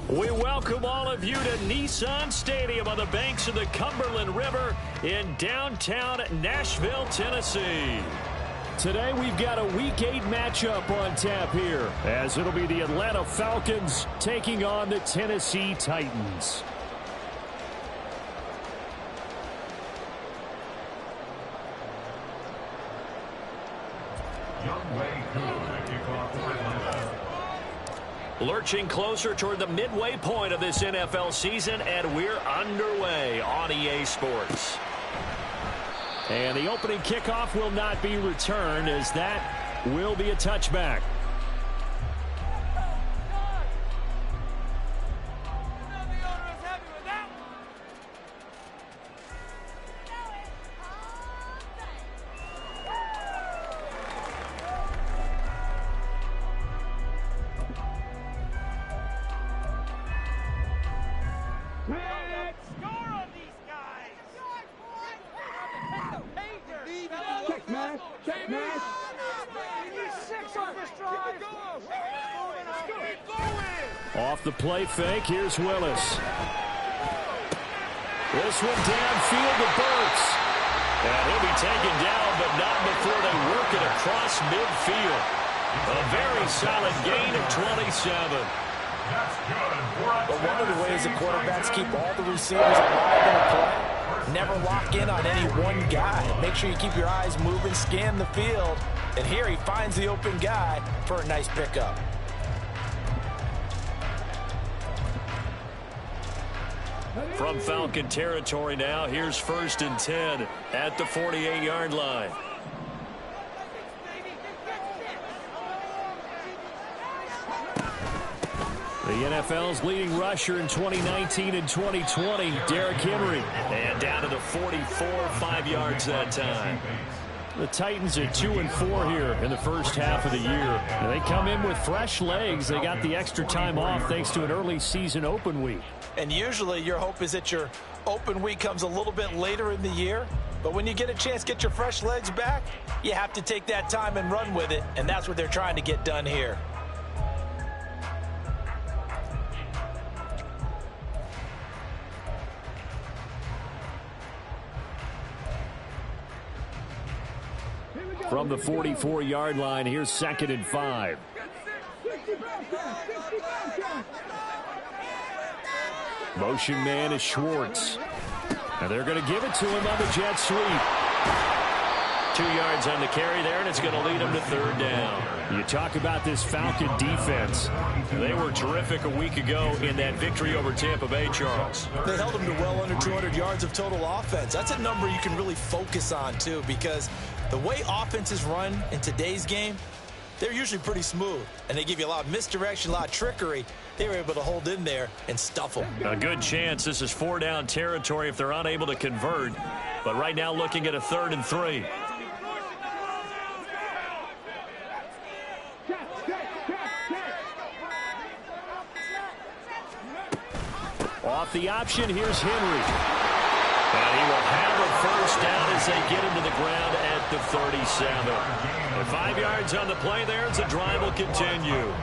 We welcome all of you to Nissan Stadium on the banks of the Cumberland River in downtown Nashville, Tennessee. Today we've got a Week 8 matchup on tap here, as it'll be the Atlanta Falcons taking on the Tennessee Titans. Lurching closer toward the midway point of this NFL season, and we're underway on EA Sports. And the opening kickoff will not be returned, as that will be a touchback. Off the play fake, here's Willis. This one downfield to Burks. And he'll be taken down, but not before they work it across midfield. A very solid gain of 27. But one of the ways the quarterbacks keep all the receivers alive in a play, never lock in on any one guy. Make sure you keep your eyes moving, scan the field. And here he finds the open guy for a nice pickup. From Falcon territory now, here's 1st and 10 at the 48-yard line. The NFL's leading rusher in 2019 and 2020, Derrick Henry. And down to the 44, 5 yards that time. The Titans are 2-4 here in the first half of the year. And they come in with fresh legs. They got the extra time off thanks to an early season open week. And usually your hope is that your open week comes a little bit later in the year. But when you get a chance to get your fresh legs back, you have to take that time and run with it. And that's what they're trying to get done here. From the 44-yard line, here's 2nd and 5. Motion man is Schwartz. And they're going to give it to him on the jet sweep. 2 yards on the carry there, and it's going to lead him to 3rd down. You talk about this Falcon defense. They were terrific a week ago in that victory over Tampa Bay, Charles. They held them to well under 200 yards of total offense. That's a number you can really focus on, too, because the way offenses run in today's game, they're usually pretty smooth, and they give you a lot of misdirection, a lot of trickery. They were able to hold in there and stuff them. A good chance this is 4-down territory if they're unable to convert. But right now looking at a 3rd and 3. Off the option, here's Henry. And he will have a 1st down as they get into the ground at the 37. And 5 yards on the play there as the drive will continue.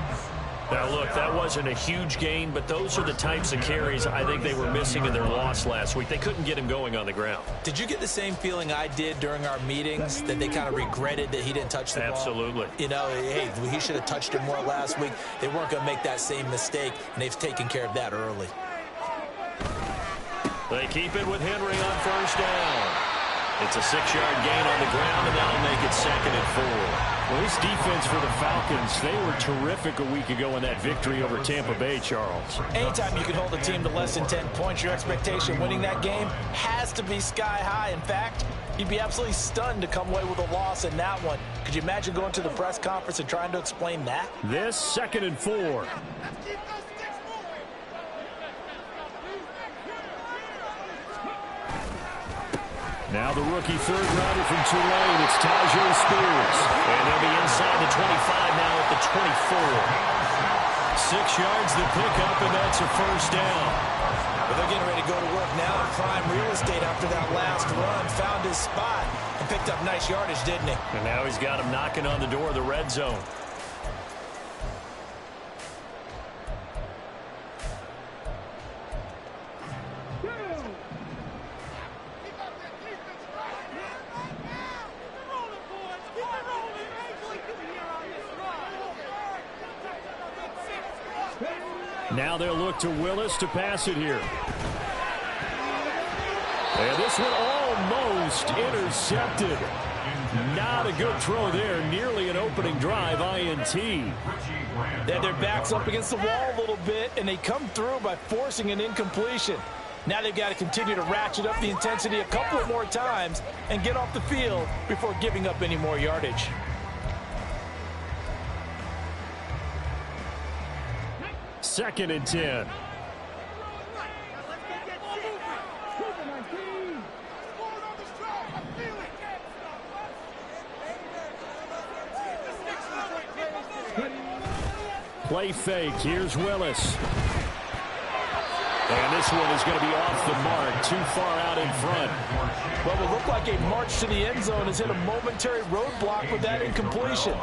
Now, look, that wasn't a huge gain, but those are the types of carries I think they were missing in their loss last week. They couldn't get him going on the ground. Did you get the same feeling I did during our meetings, that they kind of regretted that he didn't touch the ball? Absolutely. You know, hey, he should have touched it more last week. They weren't going to make that same mistake, and they've taken care of that early. They keep it with Henry on 1st down. It's a 6-yard gain on the ground, and that'll make it 2nd and 4. Well, this defense for the Falcons, they were terrific a week ago in that victory over Tampa Bay, Charles. Anytime you can hold a team to less than 10 points, your expectation winning that game has to be sky high. In fact, you'd be absolutely stunned to come away with a loss in that one. Could you imagine going to the press conference and trying to explain that? This 2nd and 4. Now the rookie 3rd rounder from Tulane, it's Tajay Spears. And they'll be inside the 25 now at the 24. 6 yards to pick up, and that's a 1st down. But they're getting ready to go to work now in prime real estate after that last run. Found his spot and picked up nice yardage, didn't he? And now he's got him knocking on the door of the red zone. Now they'll look to Willis to pass it here. And this one almost intercepted. Not a good throw there. Nearly an opening drive INT. They had their backs up against the wall a little bit, and they come through by forcing an incompletion. Now they've got to continue to ratchet up the intensity a couple of more times and get off the field before giving up any more yardage. Second and 10. Play fake. Here's Willis. And this one is going to be off the mark, too far out in front. What will look like a march to the end zone has hit a momentary roadblock with that incompletion.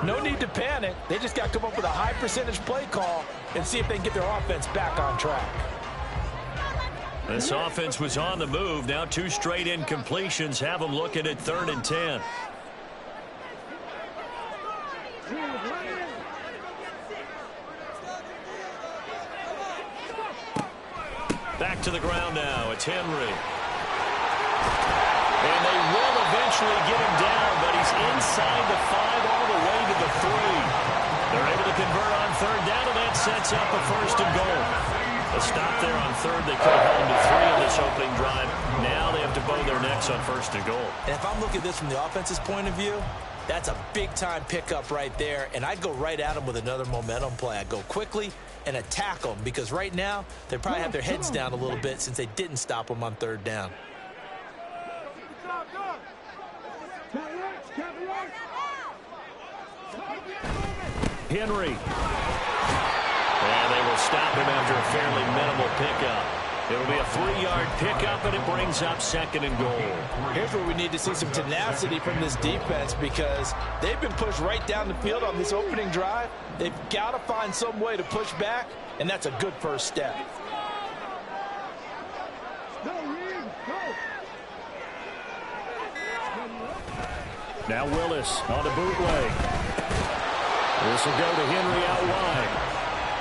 No need to panic. They just got to come up with a high percentage play call and see if they can get their offense back on track. This offense was on the move. Now 2 straight incompletions have them looking at 3rd and 10. Back to the ground now. It's Henry. And they will eventually get him down, but he's inside the 5 all the way to the 3. They're able to convert on 3rd down, and that sets up a 1st and goal. A stop there on 3rd. They could have held him to 3 in this opening drive. Now they have to bow their necks on 1st and goal. And if I'm looking at this from the offense's point of view, that's a big-time pickup right there, and I'd go right at them with another momentum play. I'd go quickly and attack them, because right now they probably have their heads down a little bit since they didn't stop them on 3rd down. Henry. And they will stop him after a fairly minimal pickup. It'll be a 3-yard pickup, and it brings up 2nd and goal. Here's where we need to see some tenacity from this defense, because they've been pushed right down the field on this opening drive. They've got to find some way to push back, and that's a good first step. Now Willis on the bootleg. This will go to Henry out wide.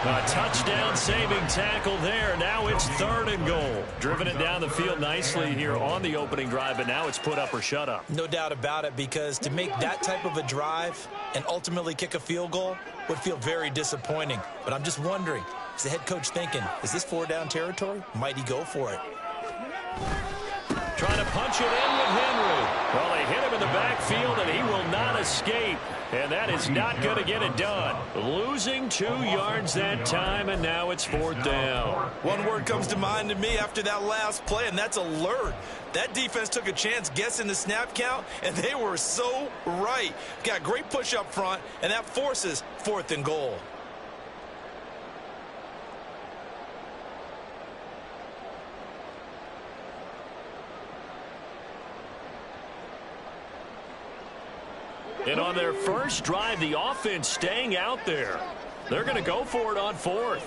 A touchdown-saving tackle there. Now it's 3rd and goal. Driven it down the field nicely here on the opening drive, but now it's put up or shut up. No doubt about it, because to make that type of a drive and ultimately kick a field goal would feel very disappointing. But I'm just wondering, is the head coach thinking, is this 4-down territory? Might he go for it? Trying to punch it in with Henry. Well, they hit him in the backfield, and he will not escape. And that is not going to get it done. Losing 2 yards that time, and now it's 4th down. One word comes to mind to me after that last play, and that's alert. That defense took a chance guessing the snap count, and they were so right. Got great push up front, and that forces 4th and goal. And on their first drive, the offense staying out there. They're going to go for it on 4th.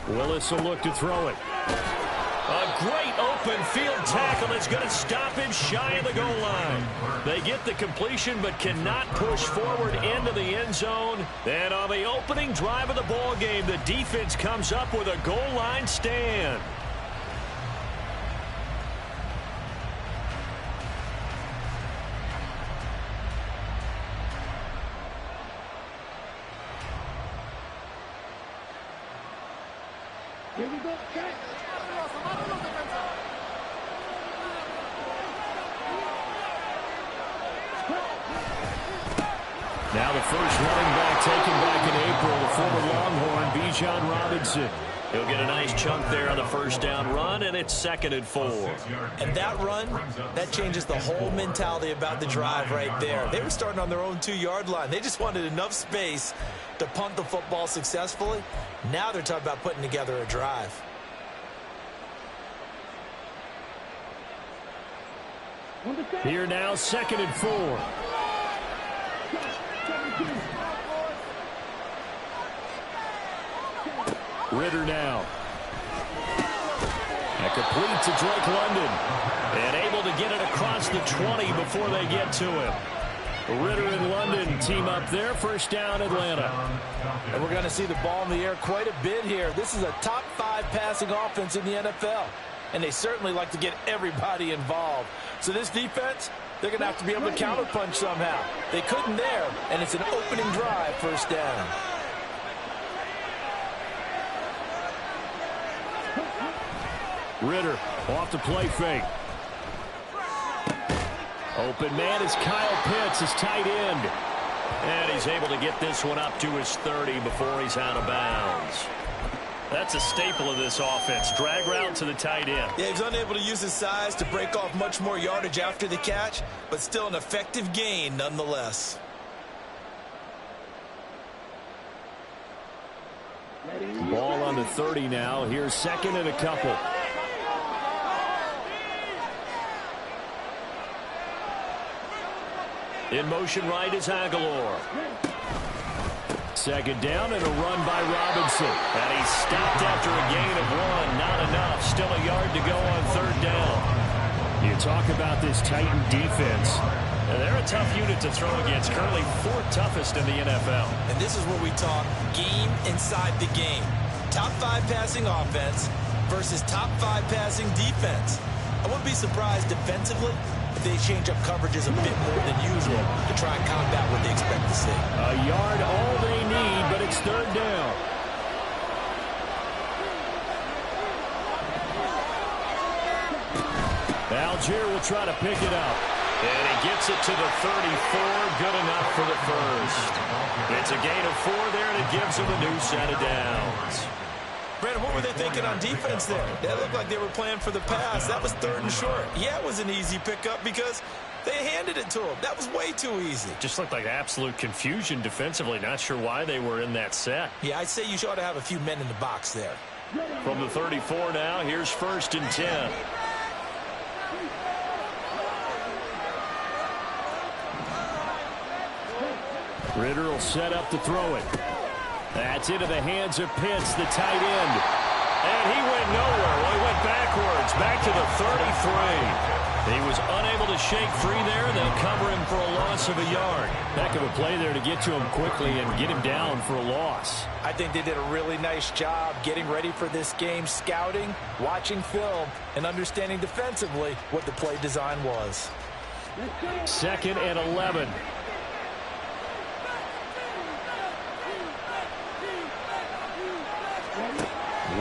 Willis will look to throw it. A great open field tackle that's going to stop him shy of the goal line. They get the completion but cannot push forward into the end zone. And on the opening drive of the ball game, the defense comes up with a goal line stand. Now the first running back taken back in April, the former Longhorn, Bijan Robinson. He'll get a nice chunk there on the first down run, and it's 2nd and 4. And that run, that changes the whole mentality about the drive right there. They were starting on their own 2-yard line. They just wanted enough space to punt the football successfully. Now they're talking about putting together a drive. Here now, 2nd and 4. Ritter now. And complete to Drake London. And able to get it across the 20 before they get to him. Ritter and London team up there. First down, Atlanta. And we're going to see the ball in the air quite a bit here. This is a top 5 passing offense in the NFL. And they certainly like to get everybody involved. So this defense, they're going to have to be able to counterpunch somehow. They couldn't there, and it's an opening drive, first down. Ritter off the play fake. Open man is Kyle Pitts, his tight end. And he's able to get this one up to his 30 before he's out of bounds. That's a staple of this offense. Drag route to the tight end. Yeah, he's unable to use his size to break off much more yardage after the catch, but still an effective gain nonetheless. Ball on the 30 now. Here's second and a couple. In motion right is Aguilar. Second down and a run by Robinson. And he's stopped after a gain of 1. Not enough. Still a yard to go on third down. You talk about this Titan defense. They're a tough unit to throw against. Currently 4th toughest in the NFL. And this is where we talk game inside the game. Top 5 passing offense versus top 5 passing defense. I wouldn't be surprised defensively if they change up coverages a bit more than usual to try and combat what they expect to see. A yard all they need, but it's third down. Algier will try to pick it up. And he gets it to the 34. Good enough for the first. It's a gain of 4 there, and it gives them a new set of downs. Brandon, what were they thinking on defense there? That looked like they were playing for the pass. That was 3rd and short. Yeah, it was an easy pickup because they handed it to him. That was way too easy. Just looked like absolute confusion defensively. Not sure why they were in that set. Yeah, I'd say you ought to have a few men in the box there. From the 34 now, here's 1st and 10. Ritter will set up to throw it. That's into the hands of Pitts, the tight end. And he went nowhere. Well, he went backwards, back to the 33. He was unable to shake free there. They'll cover him for a loss of a yard. Heck of a play there to get to him quickly and get him down for a loss. I think they did a really nice job getting ready for this game, scouting, watching film, and understanding defensively what the play design was. 2nd and 11.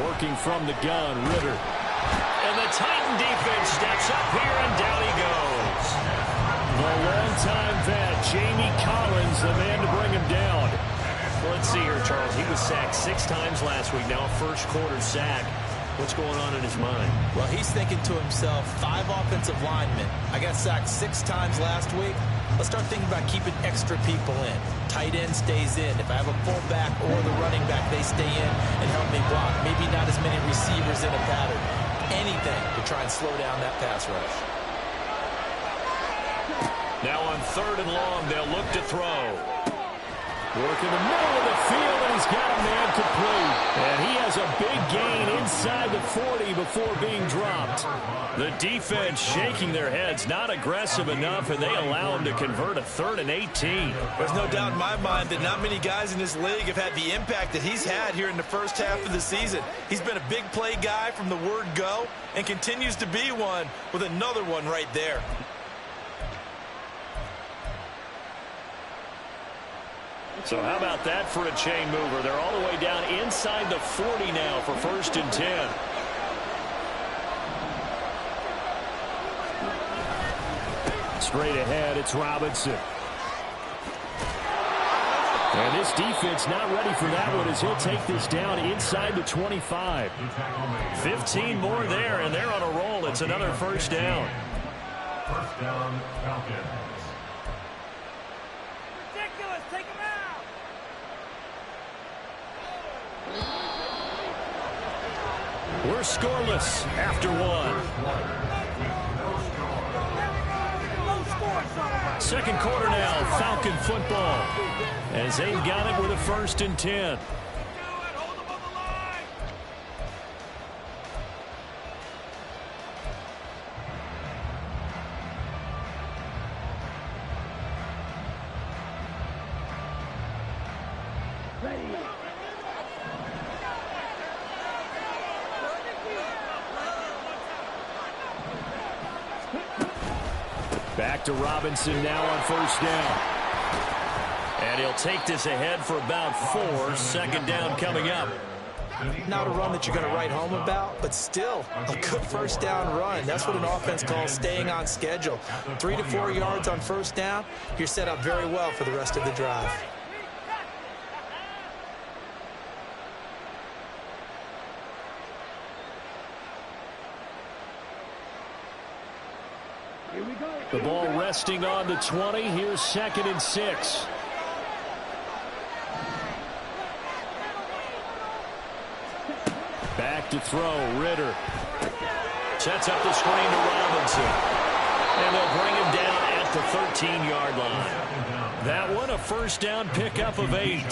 Working from the gun, Ritter. And the Titan defense steps up here, and down he goes. The longtime vet, Jamie Collins, the man to bring him down. Well, let's see here, Charles. He was sacked 6 times last week. Now a first-quarter sack. What's going on in his mind? Well, he's thinking to himself, 5 offensive linemen. I got sacked 6 times last week. Let's start thinking about keeping extra people in. Tight end stays in. If I have a fullback or the running back, they stay in and help me block. Maybe not as many receivers in a pattern. Anything to try and slow down that pass rush. Now on 3rd and long, they'll look to throw. Work in the middle of the field, and he's got a man complete. And he has a big gain inside the 40 before being dropped. The defense shaking their heads, not aggressive enough, and they allow him to convert a 3rd and 18. There's no doubt in my mind that not many guys in this league have had the impact that he's had here in the first half of the season. He's been a big play guy from the word go and continues to be one with another one right there. So how about that for a chain mover? They're all the way down inside the 40 now for 1st and 10. Straight ahead, it's Robinson. And this defense not ready for that one as he'll take this down inside the 25. 15 more there, and they're on a roll. It's another first down. First down, Falcons. We're scoreless after 1. 2nd quarter now, Falcon football. As they've got it with a 1st and 10. Back to Robinson now on first down. And he'll take this ahead for about 4. Second down coming up. Not a run that you're going to write home about, but still a good first down run. That's what an offense calls staying on schedule. 3 to 4 yards on first down. You're set up very well for the rest of the drive. The ball resting on the 20. Here's 2nd and 6. Back to throw. Ritter sets up the screen to Robinson. And they'll bring him down at the 13-yard line. That one a first down pickup of 8.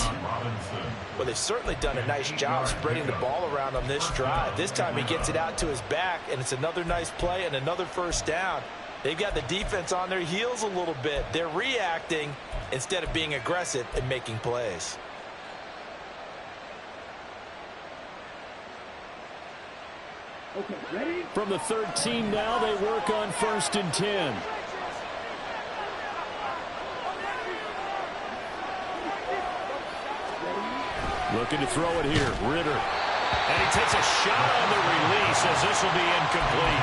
Well, they've certainly done a nice job spreading the ball around on this drive. This time he gets it out to his back, and it's another nice play and another first down. They've got the defense on their heels a little bit. They're reacting instead of being aggressive and making plays. Okay, ready? From the 13 now, they work on 1st and 10. Looking to throw it here. Ritter. And he takes a shot on the release as this will be incomplete.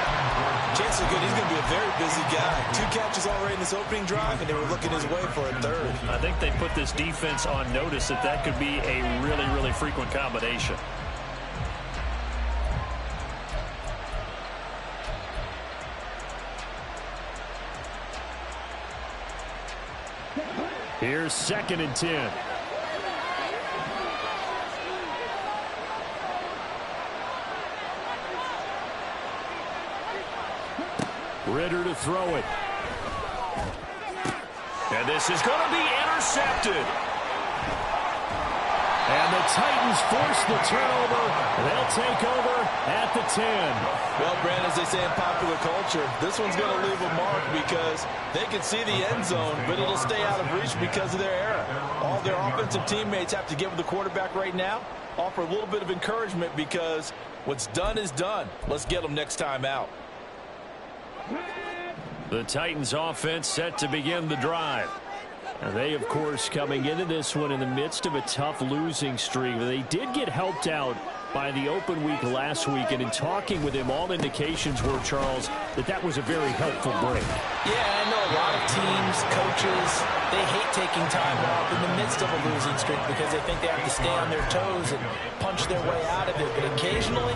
Chances are good he's going to be a very busy guy. 2 catches already in this opening drive, and they were looking his way for a 3rd. I think they put this defense on notice that could be a really, really frequent combination. Here's 2nd and 10. Ritter to throw it. And this is going to be intercepted. And the Titans force the turnover. They'll take over at the 10. Well, Brandon, as they say in popular culture, this one's going to leave a mark because they can see the end zone, but it'll stay out of reach because of their error. All their offensive teammates have to get with the quarterback right now, offer a little bit of encouragement because what's done is done. Let's get them next time out. The Titans offense set to begin the drive. And they, of course, coming into this one in the midst of a tough losing streak. They did get helped out by the open week last week, and in talking with him, all indications were, Charles, that was a very helpful break. Yeah, I know a lot of teams, coaches, they hate taking time off in the midst of a losing streak because they think they have to stay on their toes and punch their way out of it. But occasionally,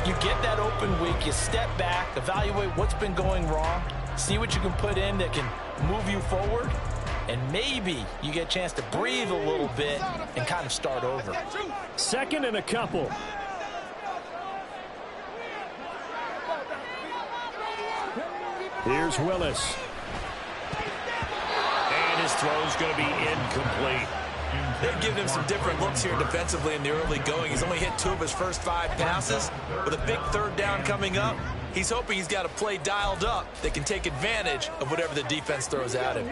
you get that open week, you step back, evaluate what's been going wrong, see what you can put in that can move you forward, and maybe you get a chance to breathe a little bit and kind of start over. 2nd and a couple. Here's Willis. And his throw's going to be incomplete. They've given him some different looks here defensively in the early going. He's only hit 2 of his first 5 passes. With a big 3rd down coming up, he's hoping he's got a play dialed up that can take advantage of whatever the defense throws at him.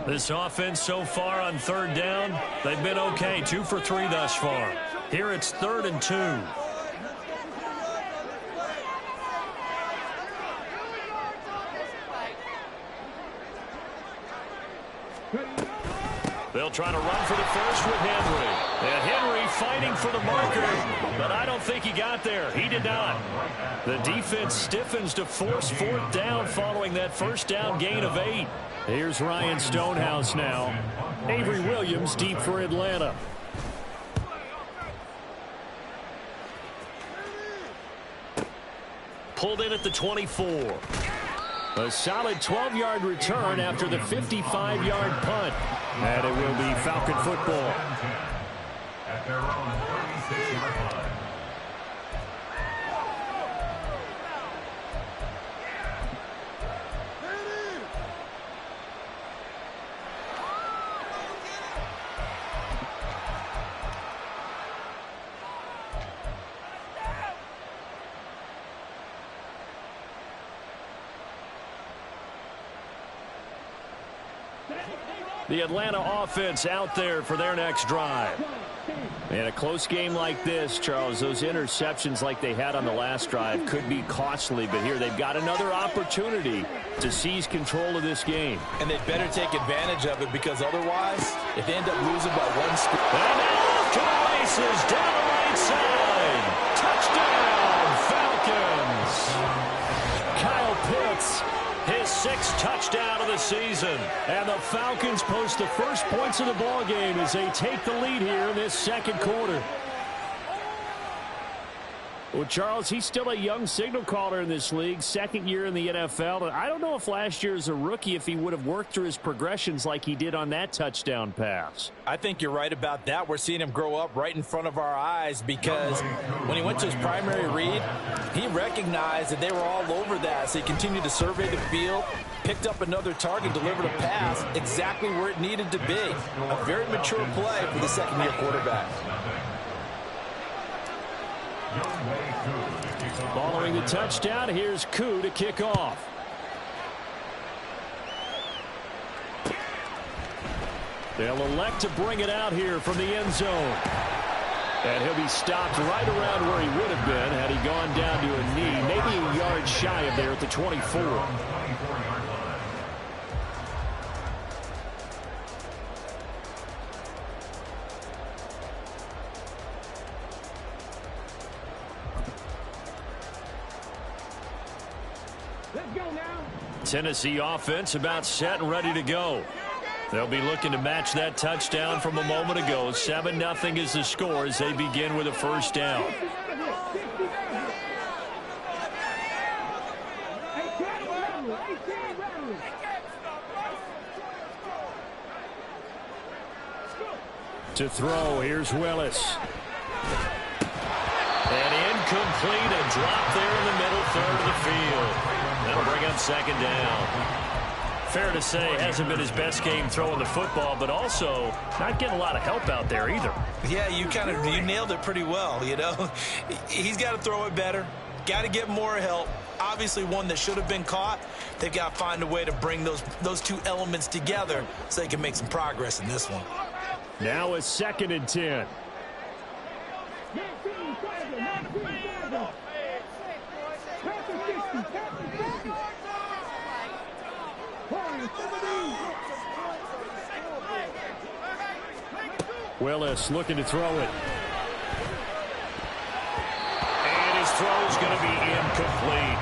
This offense so far on 3rd down, they've been okay. 2 for 3 thus far. Here it's 3rd and 2. They'll try to run for the first with Henry. And Henry fighting for the marker, but I don't think he got there. He did not. The defense stiffens to force 4th down following that first down gain of 8. Here's Ryan Stonehouse now. Avery Williams deep for Atlanta. Pulled in at the 24. A solid 12-yard return after the 55-yard punt. And it will be Falcon football. At their own 36-yard line. The Atlanta offense out there for their next drive. In a close game like this, Charles, those interceptions like they had on the last drive could be costly, but here they've got another opportunity to seize control of this game. And they'd better take advantage of it, because otherwise, if they end up losing by one score. And now off to the races, down the right side. Touchdown, Falcons. Kyle Pitts, his 6th touchdown of the season. And the Falcons post the first points of the ball game as they take the lead here in this second quarter. Well, Charles, he's still a young signal caller in this league, 2nd year in the NFL. And I don't know if last year as a rookie, if he would have worked through his progressions like he did on that touchdown pass. I think you're right about that. We're seeing him grow up right in front of our eyes, because when he went to his primary read, he recognized that they were all over that. So he continued to survey the field, picked up another target, delivered a pass exactly where it needed to be. A very mature play for the 2nd-year quarterback. Following the touchdown, here's Koo to kick off. They'll elect to bring it out here from the end zone. And he'll be stopped right around where he would have been had he gone down to a knee, maybe a yard shy of there at the 24. Tennessee offense about set and ready to go. They'll be looking to match that touchdown from a moment ago. 7-0 is the score as they begin with a first down. To throw, here's Willis. And incomplete, a drop there in the middle third of the field. That'll bring up 2nd down. Fair to say, hasn't been his best game throwing the football, but also not getting a lot of help out there either. Yeah, you nailed it pretty well, you know. He's got to throw it better, got to get more help. Obviously one that should have been caught. They've got to find a way to bring those two elements together so they can make some progress in this one. Now it's 2nd and 10. Willis looking to throw it. And his throw's going to be incomplete.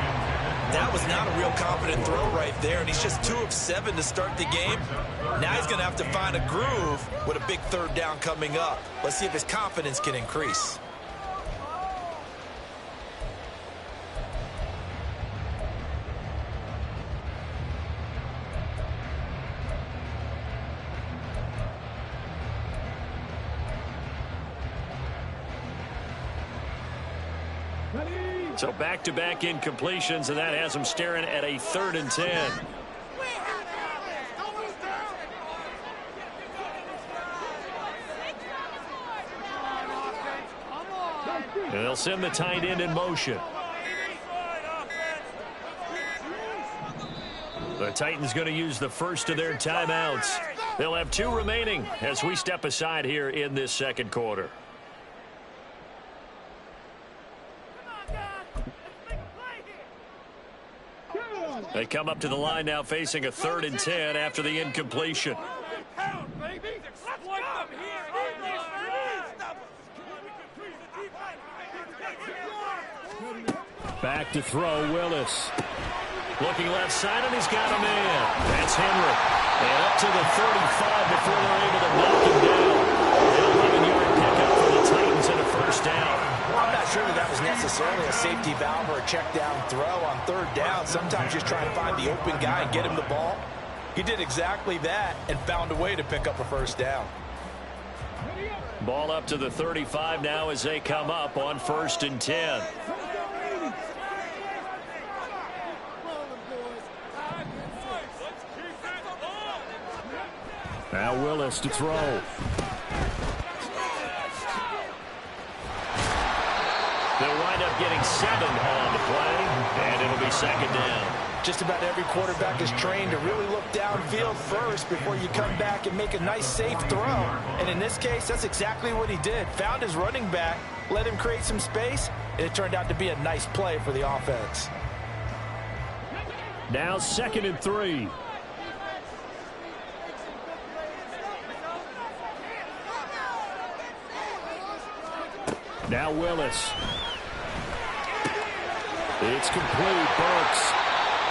That was not a real confident throw right there, and he's just 2 of 7 to start the game. Now he's going to have to find a groove with a big 3rd down coming up. Let's see if his confidence can increase. So back-to-back incompletions, and that has him staring at a 3rd and 10. And they'll send the tight end in motion. The Titans going to use the first of their timeouts. They'll have 2 remaining as we step aside here in this second quarter. They come up to the line now facing a 3rd and 10 after the incompletion. Back to throw, Willis. Looking left side, and he's got a man. That's Henry. And up to the 35 before they're able to knock him down. An 11-yard pickup for the Titans and a first down. Well, I'm not sure that was necessarily a safety valve or a check down throw on 3rd down. Sometimes just try and find the open guy and get him the ball. He did exactly that and found a way to pick up a first down. Ball up to the 35 now as they come up on 1st and 10. Now Willis to throw. They'll wind up getting 7 on the play, and it'll be 2nd down. Just about every quarterback is trained to really look downfield first before you come back and make a nice, safe throw. And in this case, that's exactly what he did. Found his running back, let him create some space, and it turned out to be a nice play for the offense. Now 2nd and 3. Now Willis. It's complete. Burks.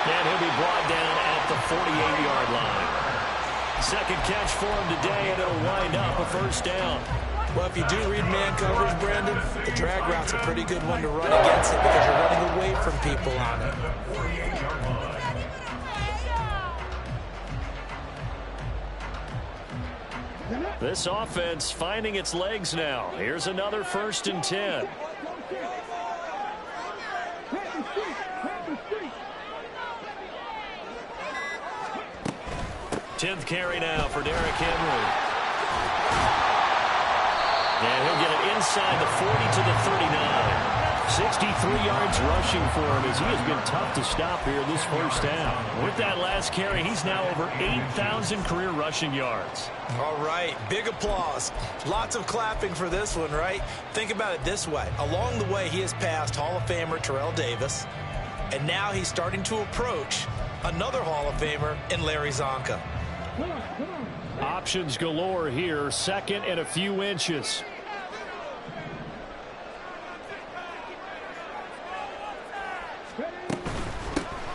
And he'll be brought down at the 48-yard line. Second catch for him today, and it'll wind up a first down. Well, if you do read man coverage, Brandon, the drag route's a pretty good one to run against it because you're running away from people on it. This offense finding its legs now. Here's another 1st and 10. Tenth carry now for Derrick Henry. And he'll get it inside the 40 to the 39. 63 yards rushing for him as he has been tough to stop here this first down. With that last carry, he's now over 8,000 career rushing yards. All right, big applause. Lots of clapping for this one, right? Think about it this way. Along the way, he has passed Hall of Famer Terrell Davis, and now he's starting to approach another Hall of Famer in Larry Zonka. Options galore here. 2nd and a few inches.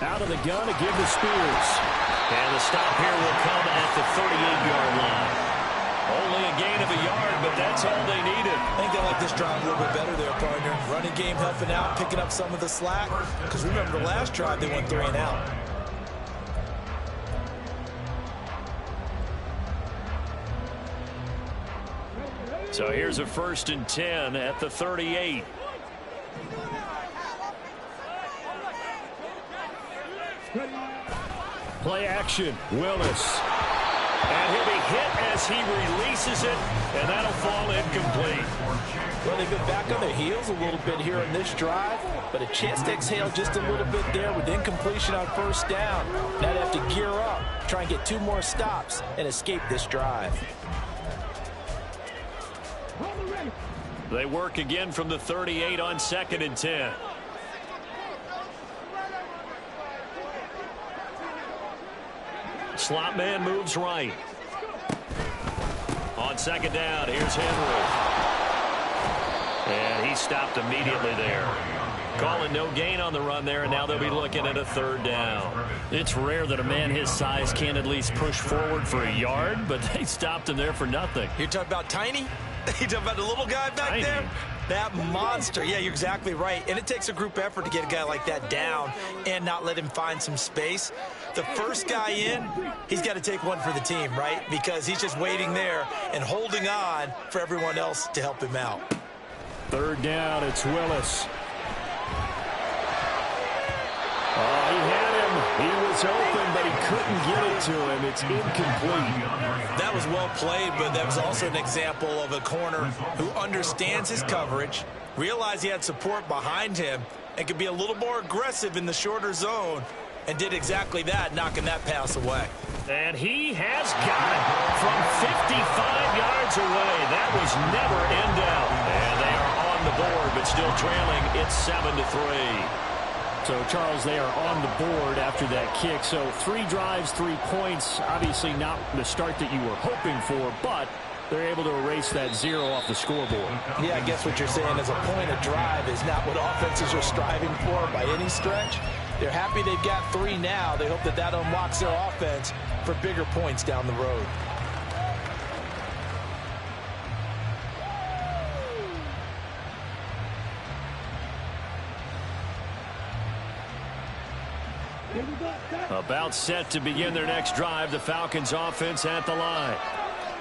Out of the gun to give to Spears. And the stop here will come at the 38-yard line. Only a gain of a yard, but that's all they needed. I think they like this drive a little bit better there, partner. Running game helping out, picking up some of the slack. Because remember, the last drive they went 3 and out. So here's a 1st and 10 at the 38. Play action. Willis. And he'll be hit as he releases it, and that'll fall incomplete. Well, they've been back on their heels a little bit here in this drive, but a chance to exhale just a little bit there with incompletion on first down. Now they have to gear up, try and get 2 more stops, and escape this drive. They work again from the 38 on 2nd and 10. Slot man moves right. On 2nd down, here's Henry. And he stopped immediately there. Calling no gain on the run there, and now they'll be looking at a 3rd down. It's rare that a man his size can't at least push forward for a yard, but they stopped him there for nothing. You're talking about Tiny? You're talking about the little guy back there? That monster. Yeah, you're exactly right. And it takes a group effort to get a guy like that down and not let him find some space. The first guy in, he's got to take one for the team, right? Because he's just waiting there and holding on for everyone else to help him out. 3rd down, it's Willis. Oh, he had him. He was open, but he couldn't get it to him. It's incomplete. That was well played, but that was also an example of a corner who understands his coverage, realized he had support behind him, and could be a little more aggressive in the shorter zone, and did exactly that, knocking that pass away. And he has got it from 55 yards away. That was never in doubt. And they are on the board, but still trailing. It's 7-3. So, Charles, they are on the board after that kick. So 3 drives, 3 points. Obviously not the start that you were hoping for, but they're able to erase that 0 off the scoreboard. Yeah, I guess what you're saying is a point of drive is not what offenses are striving for by any stretch. They're happy they've got 3 now. They hope that that unlocks their offense for bigger points down the road. About set to begin their next drive, the Falcons offense at the line.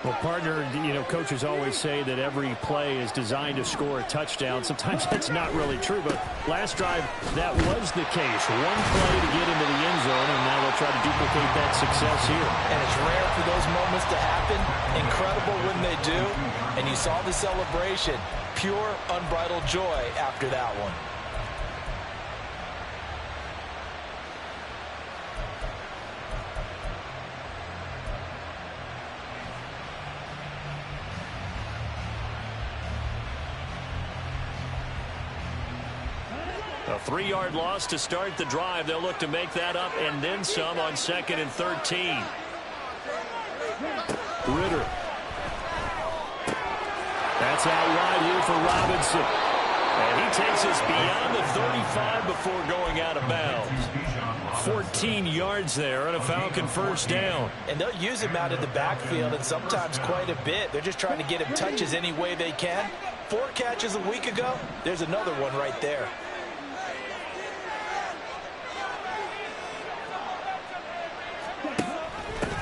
Well, partner, you know, coaches always say that every play is designed to score a touchdown. Sometimes that's not really true, but last drive, that was the case. 1 play to get into the end zone, and now they'll try to duplicate that success here. And it's rare for those moments to happen. Incredible when they do. And you saw the celebration. Pure, unbridled joy after that one. A 3-yard loss to start the drive. They'll look to make that up and then some on 2nd and 13. Ritter. That's out wide here for Robinson. And he takes us beyond the 35 before going out of bounds. 14 yards there on a Falcon first down. And they'll use him out in the backfield, and sometimes quite a bit. They're just trying to get him touches any way they can. 4 catches a week ago. There's another one right there.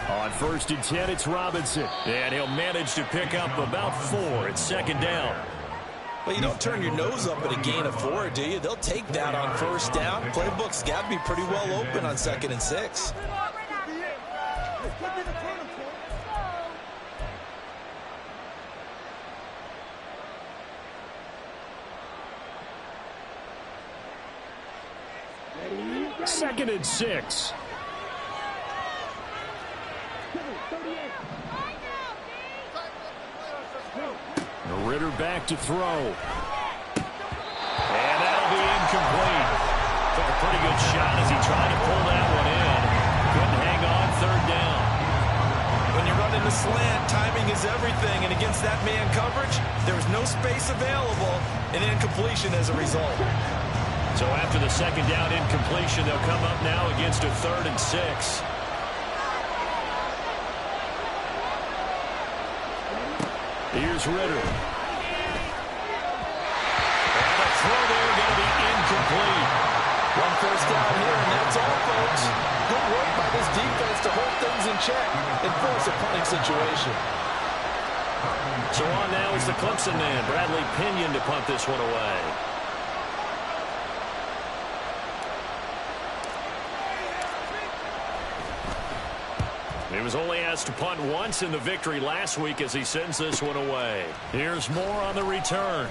On 1st and 10, it's Robinson. And he'll manage to pick up about 4 at 2nd down. Well, you don't turn your nose up at a gain of 4, do you? They'll take that on 1st down. Playbook's got to be pretty well open on 2nd and 6. Second and 6. Ritter back to throw. And that'll be incomplete. Took a pretty good shot as he tried to pull that one in. Couldn't hang on 3rd down. When you're running the slant, timing is everything. And against that man coverage, there was no space available, and incompletion as a result. So after the 2nd down incompletion, they'll come up now against a 3rd and 6. Here's Ritter. And the throw there going to be incomplete. 1 first down here, and that's all, folks. Good work by this defense to hold things in check and force a punting situation. So on now is the Clemson man, Bradley Pinion, to punt this one away. He was only asked to punt once in the victory last week as he sends this one away. Here's more on the return.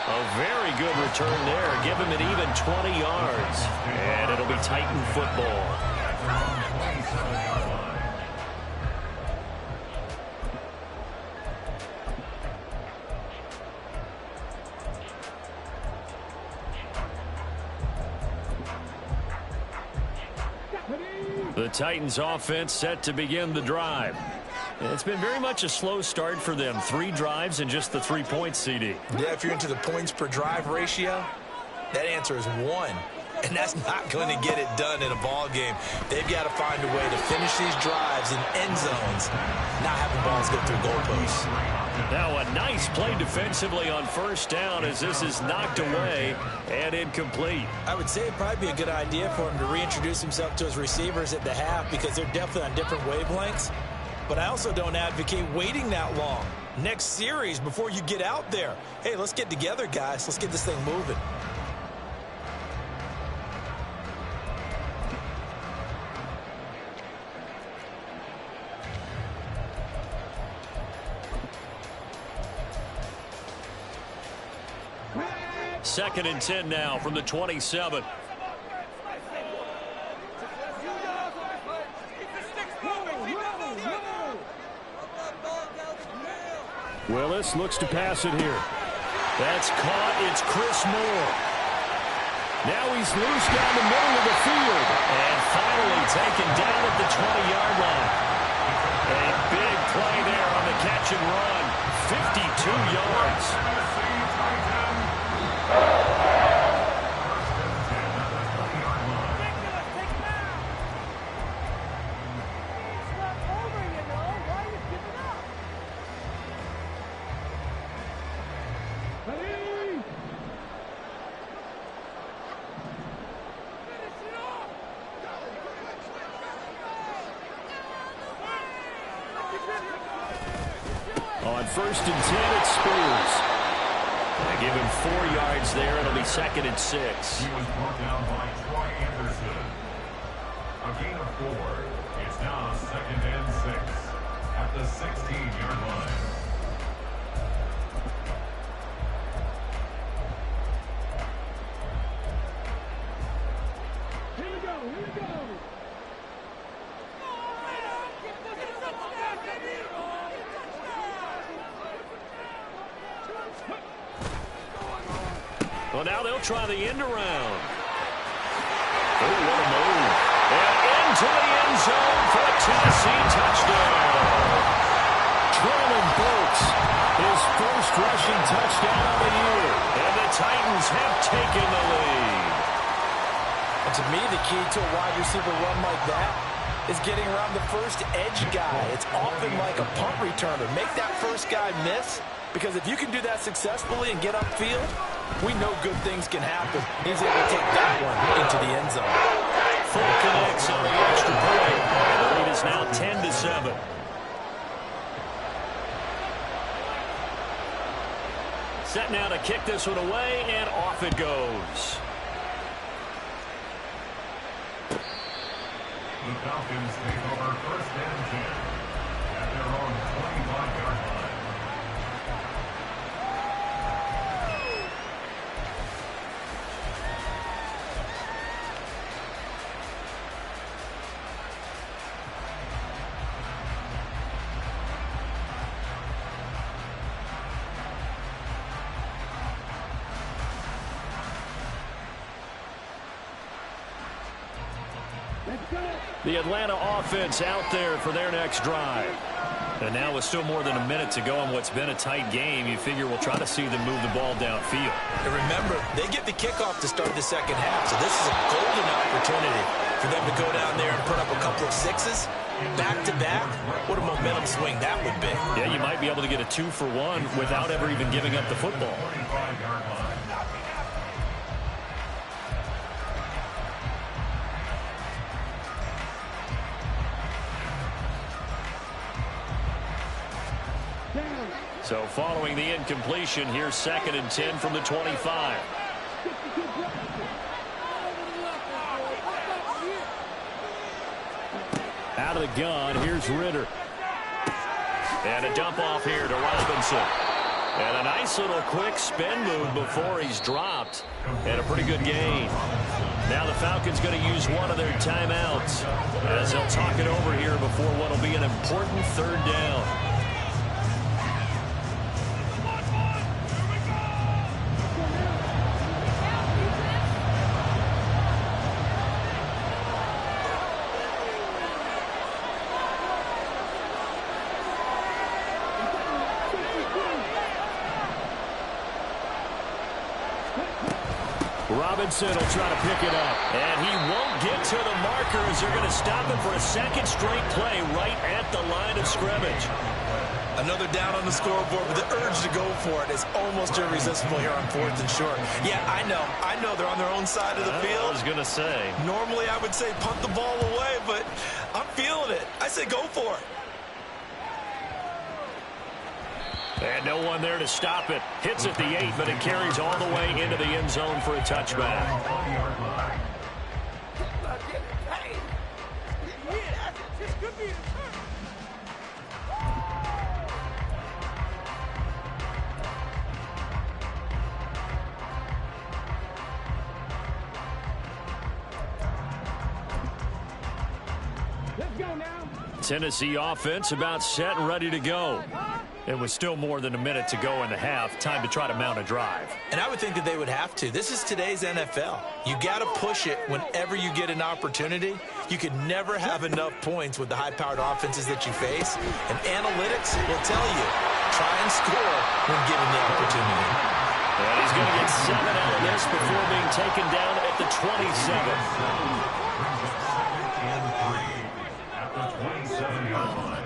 A very good return there. Give him an even 20 yards. And it'll be Titan football. The Titans offense set to begin the drive. It's been very much a slow start for them. 3 drives and just the 3 points, CD. Yeah, if you're into the points per drive ratio, that answer is 1. And that's not going to get it done in a ball game. They've got to find a way to finish these drives in end zones, not having balls go through goalposts. Now a nice play defensively on 1st down as this is knocked away and incomplete. I would say it'd probably be a good idea for him to reintroduce himself to his receivers at the half because they're definitely on different wavelengths. But I also don't advocate waiting that long. Next series before you get out there. Hey, let's get together, guys. Let's get this thing moving. Second and 10 now from the 27. Willis looks to pass it here. That's caught. It's Chris Moore. Now he's loose down the middle of the field. And finally taken down at the 20-yard line. A big play there on the catch and run. 52 yards. On 1st and 10, it's Spears. They give him 4 yards there. It'll be 2nd and 6. He was brought down by Troy Anderson. A gain of 4. It's now 2nd and 6 at the 16-yard line. Here we go, here we go. Well, now they'll try the end around. Oh, what a move. And into the end zone for a Tennessee touchdown. Traylon Burks, his first rushing touchdown of the year. And the Titans have taken the lead. And to me, the key to a wide receiver run like that is getting around the first edge guy. It's often like a punt returner. Make that first guy miss, because if you can do that successfully and get upfield, we know good things can happen. He's able to take that one into the end zone. Full connects on the extra point. And the lead is now 10-7. Set now to kick this one away, and off it goes. The Falcons take over first and 10 at their own 25-yard line. The Atlanta offense out there for their next drive. And now with still more than a minute to go in what's been a tight game, you figure we'll try to see them move the ball downfield. And remember, they get the kickoff to start the second half, so this is a golden opportunity for them to go down there and put up a couple of sixes back-to-back. What a momentum swing that would be. Yeah, you might be able to get a 2-for-1 without ever even giving up the football. 45-yard line. So following the incompletion, here's 2nd and 10 from the 25. Out of the gun, here's Ritter. And a dump off here to Robinson. And a nice little quick spin move before he's dropped. And a pretty good gain. Now the Falcons going to use one of their timeouts as they'll talk it over here before what will be an important third down. Robinson will try to pick it up. And he won't get to the markers. They're going to stop him for a second straight play right at the line of scrimmage. Another down on the scoreboard, but the urge to go for it is almost irresistible here on 4th and short. Yeah, I know they're on their own side of the field. I was going to say. Normally I would say punt the ball away, but I'm feeling it. I say go for it. And no one there to stop it. Hits at the 8, but it carries all the way into the end zone for a touchback. Let's go now. Tennessee offense about set and ready to go. It was still more than a minute to go in the half. Time to try to mount a drive. And I would think that they would have to. This is today's NFL. You got to push it whenever you get an opportunity. You can never have enough points with the high-powered offenses that you face. And analytics will tell you, try and score when given the opportunity. And he's going to get 7 out of this before being taken down at the 27. At the 27-yard line.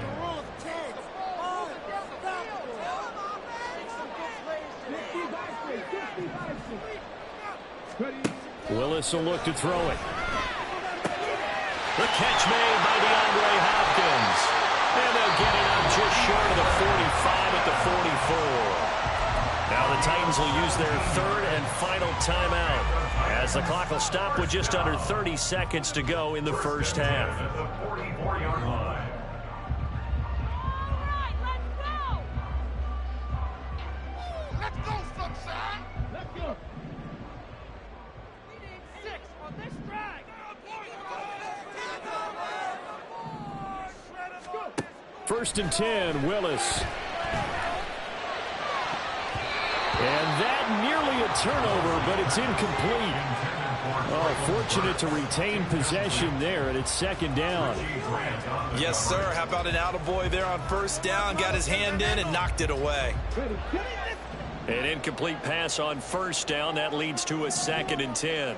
Willis will look to throw it. The catch made by DeAndre Hopkins. And they'll get it up just short of the 45 at the 44. Now the Titans will use their 3rd and final timeout as the clock will stop with just under 30 seconds to go in the first half. At the 44-yard line. Let's go, sunshine! Let's go. We need 6 on this drive. First and 10, Willis. And that nearly a turnover, but it's incomplete. Oh, fortunate to retain possession there, and it's second down. Yes, sir. How about an attaboy there on first down? Got his hand in and knocked it away. An incomplete pass on first down. That leads to a 2nd and 10.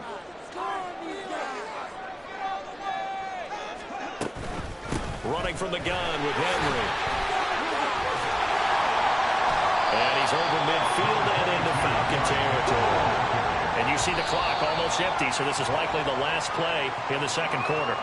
Running from the gun with Henry. And he's over midfield and into Falcon territory. And you see the clock almost empty, so this is likely the last play in the second quarter.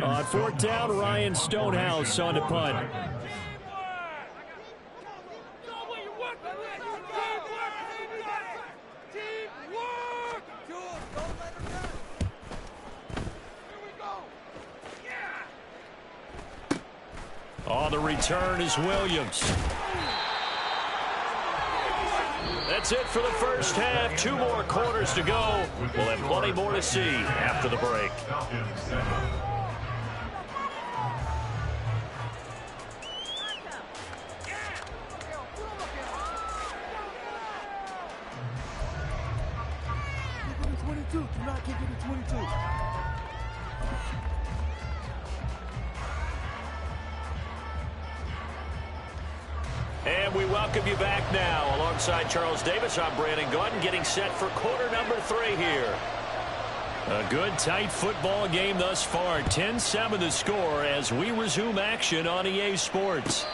On fourth down, Ryan Stonehouse on the punt. On the return is Williams. That's it for the first half. 2 more quarters to go. We'll have plenty more to see after the break. Do not kick it to 22. And we welcome you back now. Alongside Charles Davis, I'm Brandon Gordon, getting set for quarter number 3 here. A good, tight football game thus far. 10-7 the score as we resume action on EA Sports.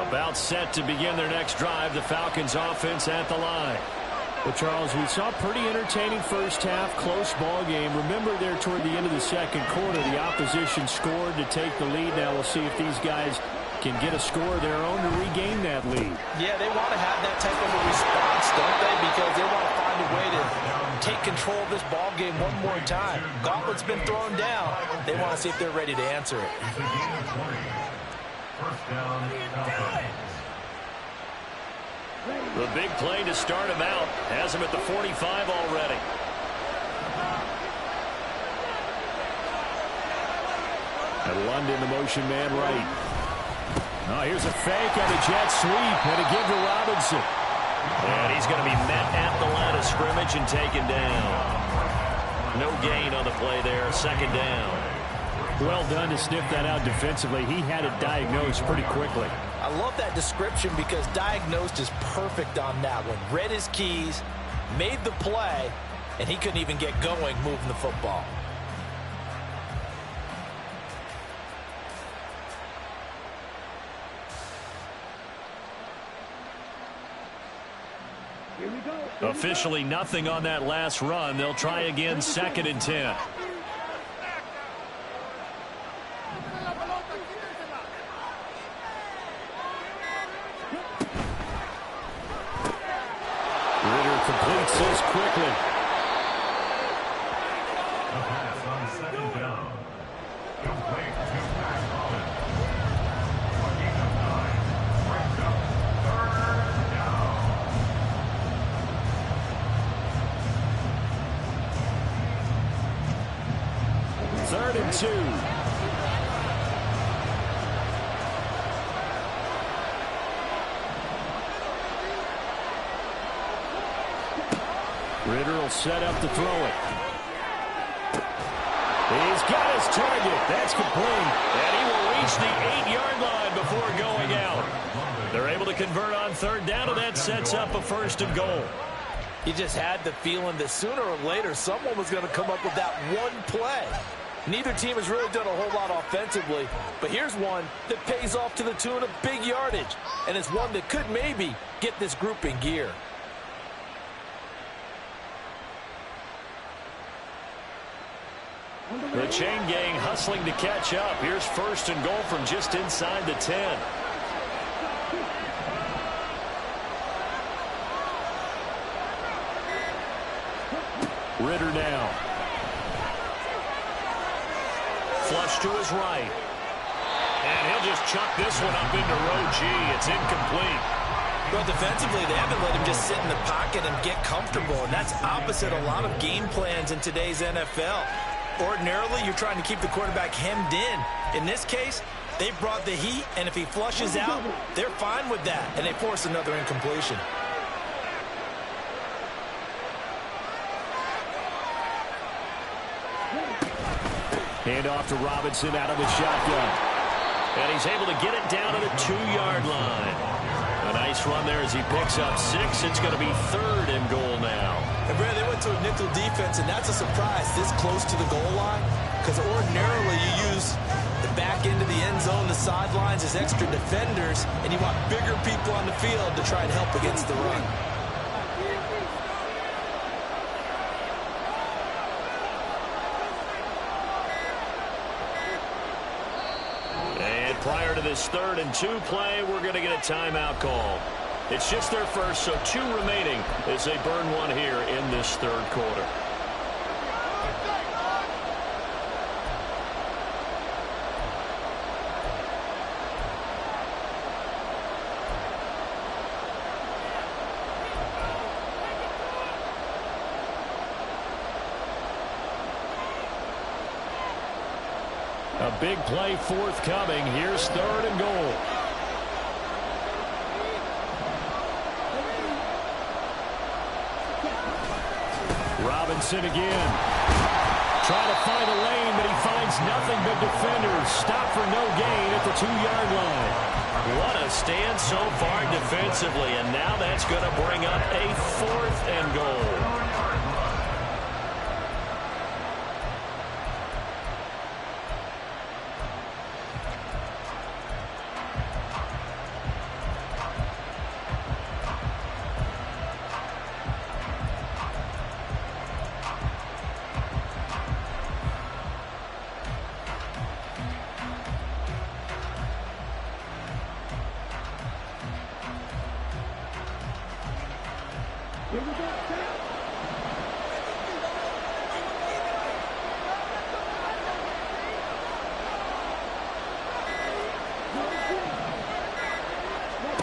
About set to begin their next drive. The Falcons offense at the line. Well, Charles, we saw a pretty entertaining first half, close ball game. Remember there toward the end of the second quarter, the opposition scored to take the lead. Now we'll see if these guys can get a score of their own to regain that lead. Yeah, they want to have that type of a response, don't they? Because they want to find a way to take control of this ball game one more time. Gauntlet's been thrown down. They want to see if they're ready to answer it. First down, Falcons. The big play to start him out. Has him at the 45 already. And London, the motion man right. Oh, here's a fake and a jet sweep. And a give to Robinson. And he's going to be met at the line of scrimmage and taken down. No gain on the play there. Second down. Well done to sniff that out defensively. He had it diagnosed pretty quickly. I love that description because diagnosed is perfect on that one. Read his keys, made the play, and he couldn't even get going moving the football. Here we go. Officially nothing on that last run. They'll try again, 2nd and 10. Completes this quickly. The pass on second down. Complete to Pat Collins. A gain of 9. Brings up third down. 3rd and 2. Ritter will set up to throw it. He's got his target. That's complete. And he will reach the 8-yard line before going out. They're able to convert on 3rd down, and that sets up a 1st and goal. You just had the feeling that sooner or later someone was going to come up with that one play. Neither team has really done a whole lot offensively, but here's one that pays off to the tune of big yardage, and it's one that could maybe get this group in gear. The chain gang hustling to catch up. Here's first and goal from just inside the 10. Ritter now. Flush to his right. And he'll just chuck this one up into row G. It's incomplete. But defensively, they haven't let him just sit in the pocket and get comfortable. And that's opposite a lot of game plans in today's NFL. Ordinarily, you're trying to keep the quarterback hemmed in. In this case, they brought the heat, and if he flushes out, they're fine with that. And they force another incompletion. Hand off to Robinson out of the shotgun. And he's able to get it down to the 2-yard line. A nice run there as he picks up 6. It's going to be third and goal now. And Brad, they went to a nickel defense, and that's a surprise this close to the goal line. Because ordinarily you use the back end of the end zone, the sidelines as extra defenders, and you want bigger people on the field to try and help against the run. Prior to this 3rd and 2 play, we're going to get a timeout call. It's just their first, so 2 remaining as they burn one here in this 3rd quarter. A big play forthcoming. Here's 3rd and goal. Robinson again. Trying to find a lane, but he finds nothing but defenders. Stop for no gain at the 2-yard line. What a stand so far defensively, and now that's going to bring up a 4th and goal.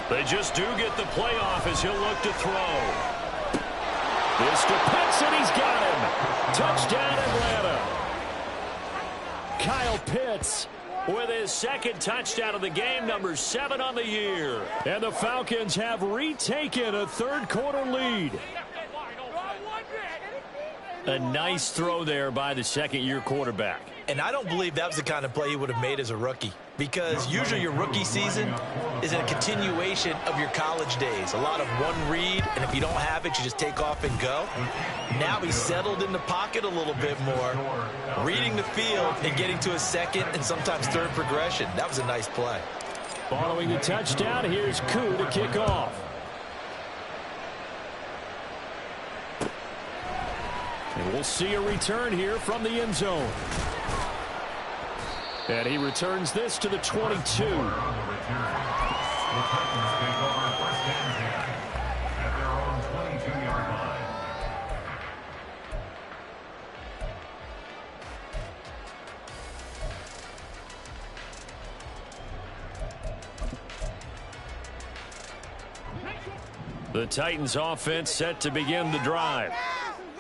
They just do get the playoff as he'll look to throw. This to Pitts, and he's got him. Touchdown, Atlanta. Kyle Pitts with his 2nd touchdown of the game, number 7 on the year. And the Falcons have retaken a 3rd quarter lead. A nice throw there by the 2nd-year quarterback. And I don't believe that was the kind of play he would have made as a rookie. Because usually your rookie season is a continuation of your college days. A lot of one read, and if you don't have it, you just take off and go. Now he's settled in the pocket a little bit more, reading the field and getting to a 2nd and sometimes 3rd progression. That was a nice play. Following the touchdown, here's Koo to kick off. And we'll see a return here from the end zone. And he returns this to the 22. The Titans take over 1st and 10 at their own 22-yard line. The Titans offense set to begin the drive.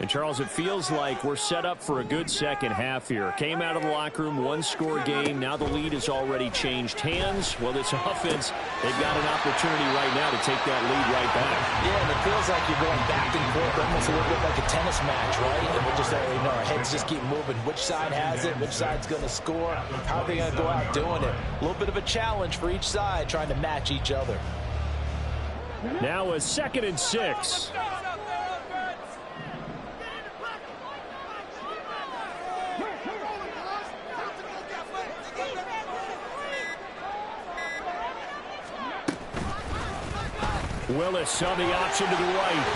And, Charles, it feels like we're set up for a good second half here. Came out of the locker room, 1-score game. Now the lead has already changed hands. Well, this offense, they've got an opportunity right now to take that lead right back. Yeah, and it feels like you're going back and forth, almost a little bit like a tennis match, right? And we're just, our heads just keep moving. Which side has it? Which side's going to score? How are they going to go out doing it? A little bit of a challenge for each side, trying to match each other. Now a 2nd and 6. Willis on the option to the right.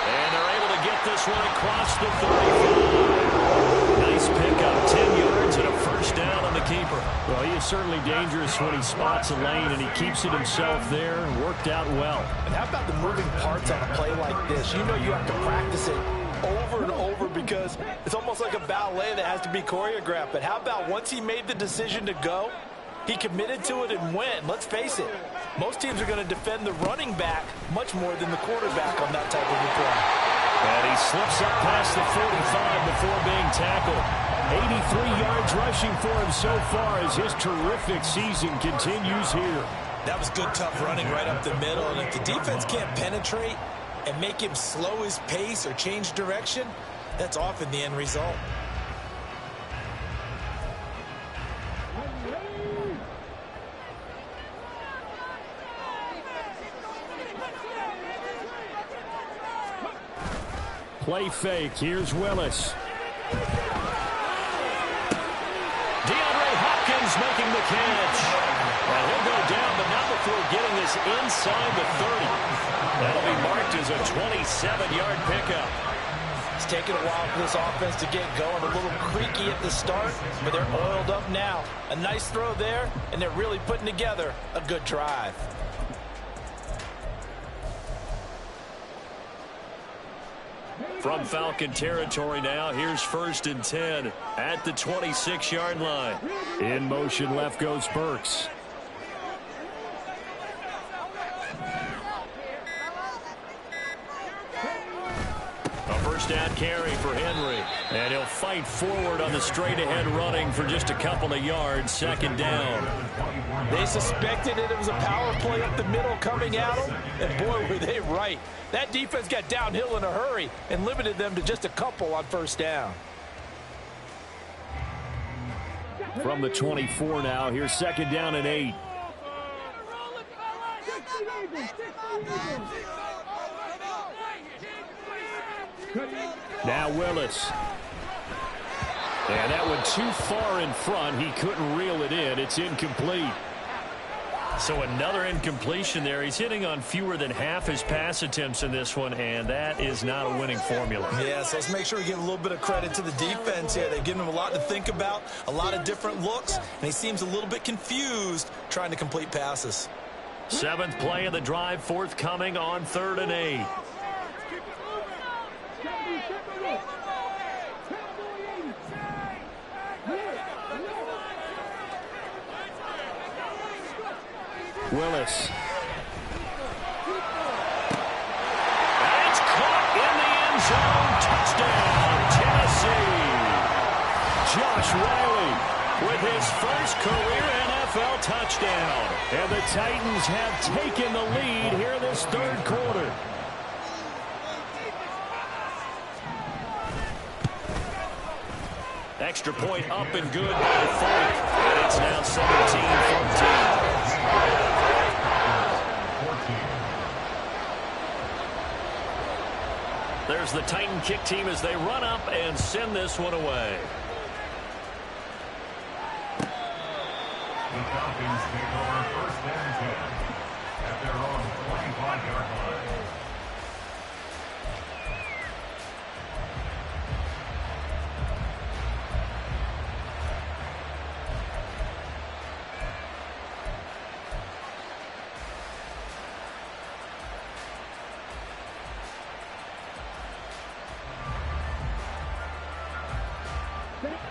And they're able to get this one across the 35. Nice Nice pickup, 10 yards and a first down on the keeper. Well, he is certainly dangerous when he spots a lane, and he keeps it himself there and worked out well. And how about the moving parts on a play like this? You know you have to practice it over and over because it's almost like a ballet that has to be choreographed. But how about once he made the decision to go, he committed to it and went. Let's face it, most teams are going to defend the running back much more than the quarterback on that type of a play. And he slips up past the 45 before being tackled. 83 yards rushing for him so far as his terrific season continues here. That was good, tough running right up the middle. And if the defense can't penetrate and make him slow his pace or change direction, that's often the end result. Play fake. Here's Willis. DeAndre Hopkins making the catch. And he'll go down, but not before getting this inside the 30. That'll be marked as a 27-yard pickup. It's taken a while for this offense to get going. A little creaky at the start, but they're oiled up now. A nice throw there, and they're really putting together a good drive. From Falcon territory now, here's 1st and 10 at the 26-yard line. In motion left goes Burks. A first down carry for Henry. And he'll fight forward on the straight-ahead running for just a couple of yards. 2nd down. They suspected it was a power play up the middle coming at them, and boy, were they right. That defense got downhill in a hurry and limited them to just a couple on 1st down. From the 24 now, here's 2nd down and 8. Now Willis. And that one too far in front. He couldn't reel it in. It's incomplete. So another incompletion there. He's hitting on fewer than half his pass attempts in this one, and that is not a winning formula. Yeah, so let's make sure we give a little bit of credit to the defense here. They've given him a lot to think about, a lot of different looks, and he seems a little bit confused trying to complete passes. 7th play of the drive, forthcoming on 3rd and 8. Willis. And it's caught in the end zone. Touchdown, Tennessee. Josh Riley with his first career NFL touchdown. And the Titans have taken the lead here this 3rd quarter. Extra point up and good by Falk. And it's now 17-14. There's the Titan kick team as they run up and send this one away. The Falcons take over 1st and 10 at their own 25-yard line.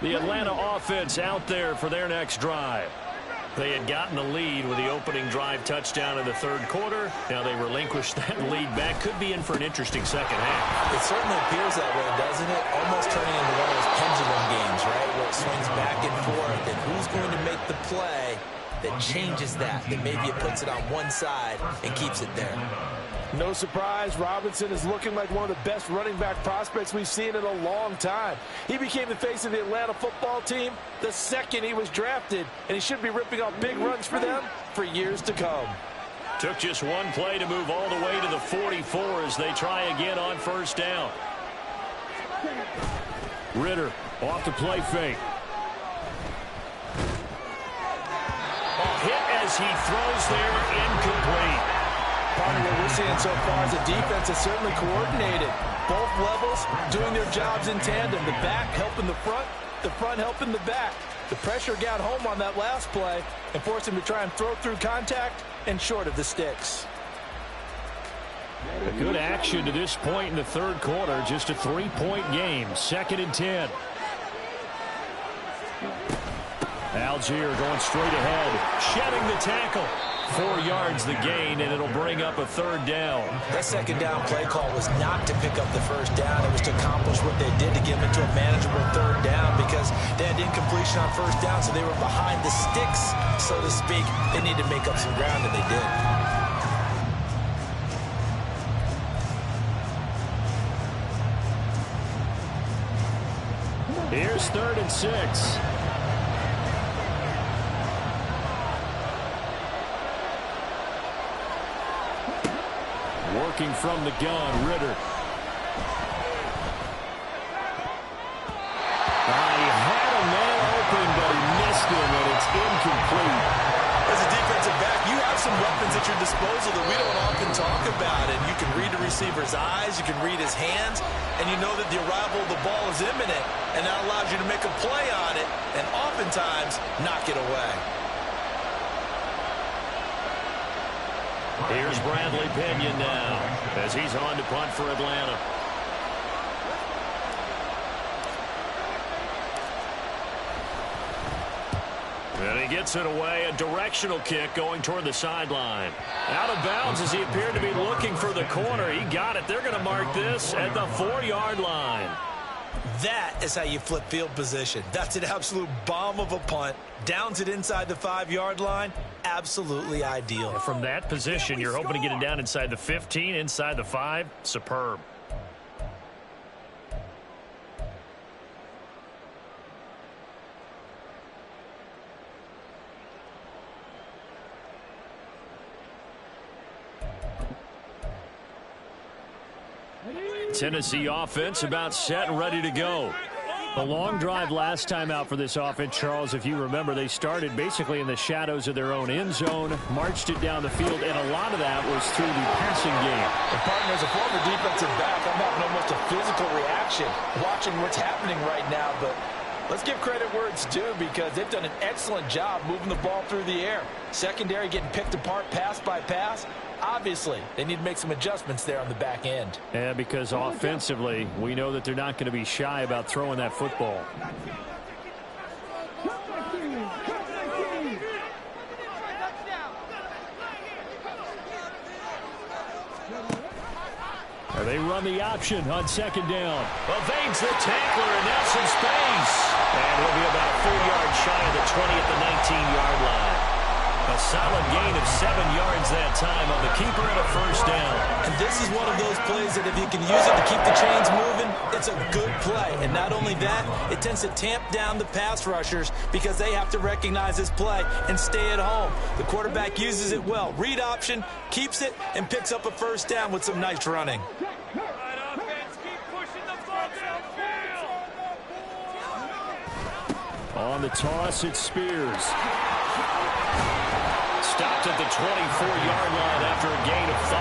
The Atlanta offense out there for their next drive. They had gotten the lead with the opening drive touchdown in the 3rd quarter. Now they relinquished that lead back. Could be in for an interesting 2nd half. It certainly appears that way, doesn't it? Almost turning into one of those pendulum games, right? Where it swings back and forth, and who's going to make the play that changes that maybe it puts it on one side and keeps it there. No surprise, Robinson is looking like one of the best running back prospects we've seen in a long time. He became the face of the Atlanta football team the second he was drafted, and he should be ripping off big runs for them for years to come. Took just one play to move all the way to the 44 as they try again on 1st down. Ritter off the play fake. Hit as he throws there, incomplete. Part of what we're seeing so far is the defense is certainly coordinated. Both levels doing their jobs in tandem. The back helping the front, the front helping the back. The pressure got home on that last play and forced him to try and throw through contact and short of the sticks. A good action to this point in the third quarter. Just a 3-point game. 2nd and 10. Algier going straight ahead. Shedding the tackle. 4 yards the gain, and it'll bring up a 3rd down. That 2nd down play call was not to pick up the 1st down. It was to accomplish what they did to get them into a manageable 3rd down because they had incompletion on 1st down, so they were behind the sticks, so to speak. They needed to make up some ground, and they did. Here's 3rd and 6. Working from the gun, Ritter. He had a man open, but he missed him, and it's incomplete. As a defensive back, you have some weapons at your disposal that we don't often talk about. And you can read the receiver's eyes, you can read his hands, and you know that the arrival of the ball is imminent, and that allows you to make a play on it and oftentimes knock it away. Here's Bradley Pinion now as he's on to punt for Atlanta. And he gets it away. A directional kick going toward the sideline. Out of bounds as he appeared to be looking for the corner. He got it. They're going to mark this at the 4-yard line. That is how you flip field position. That's an absolute bomb of a punt. Downs it inside the 5-yard line. Absolutely ideal. From that position, you're hoping to get it down inside the 15, inside the 5. Superb. Tennessee offense about set and ready to go. The long drive last time out for this offense, Charles, if you remember, they started basically in the shadows of their own end zone, marched it down the field, and a lot of that was through the passing game. And partner, as a former defensive back, I'm having almost a physical reaction watching what's happening right now, but let's give credit where it's due because they've done an excellent job moving the ball through the air. Secondary getting picked apart pass by pass. Obviously, they need to make some adjustments there on the back end. Yeah, because offensively, we know that they're not going to be shy about throwing that football. They run the option on 2nd down. Evades the tackler and now some space. And he'll be about a 4-yard shy of the 20 at the 19-yard line. A solid gain of 7 yards that time on the keeper and a 1st down. And this is one of those plays that if you can use it to keep the chains moving, it's a good play. And not only that, it tends to tamp down the pass rushers because they have to recognize this play and stay at home. The quarterback uses it well. Read option, keeps it, and picks up a 1st down with some nice running. On the toss, it's Spears. Stopped at the 24-yard line after a gain of 5.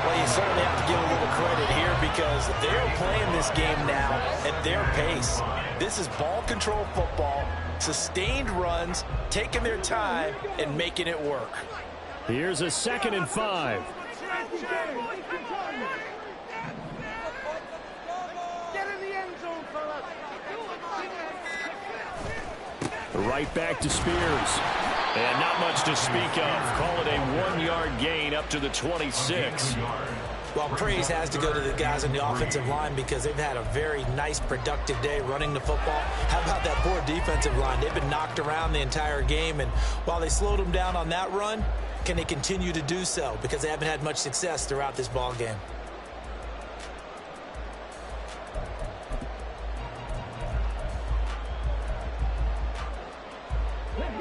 Well, you certainly have to give a little credit here because they're playing this game now at their pace. This is ball control football, sustained runs, taking their time, and making it work. Here's a 2nd and 5. Get in the end zone, fellas. Right back to Spears. And not much to speak of. Call it a 1-yard gain up to the 26. Well, praise has to go to the guys on the offensive line because they've had a very nice, productive day running the football. How about that poor defensive line? They've been knocked around the entire game, and while they slowed them down on that run, can they continue to do so? Because they haven't had much success throughout this ball game.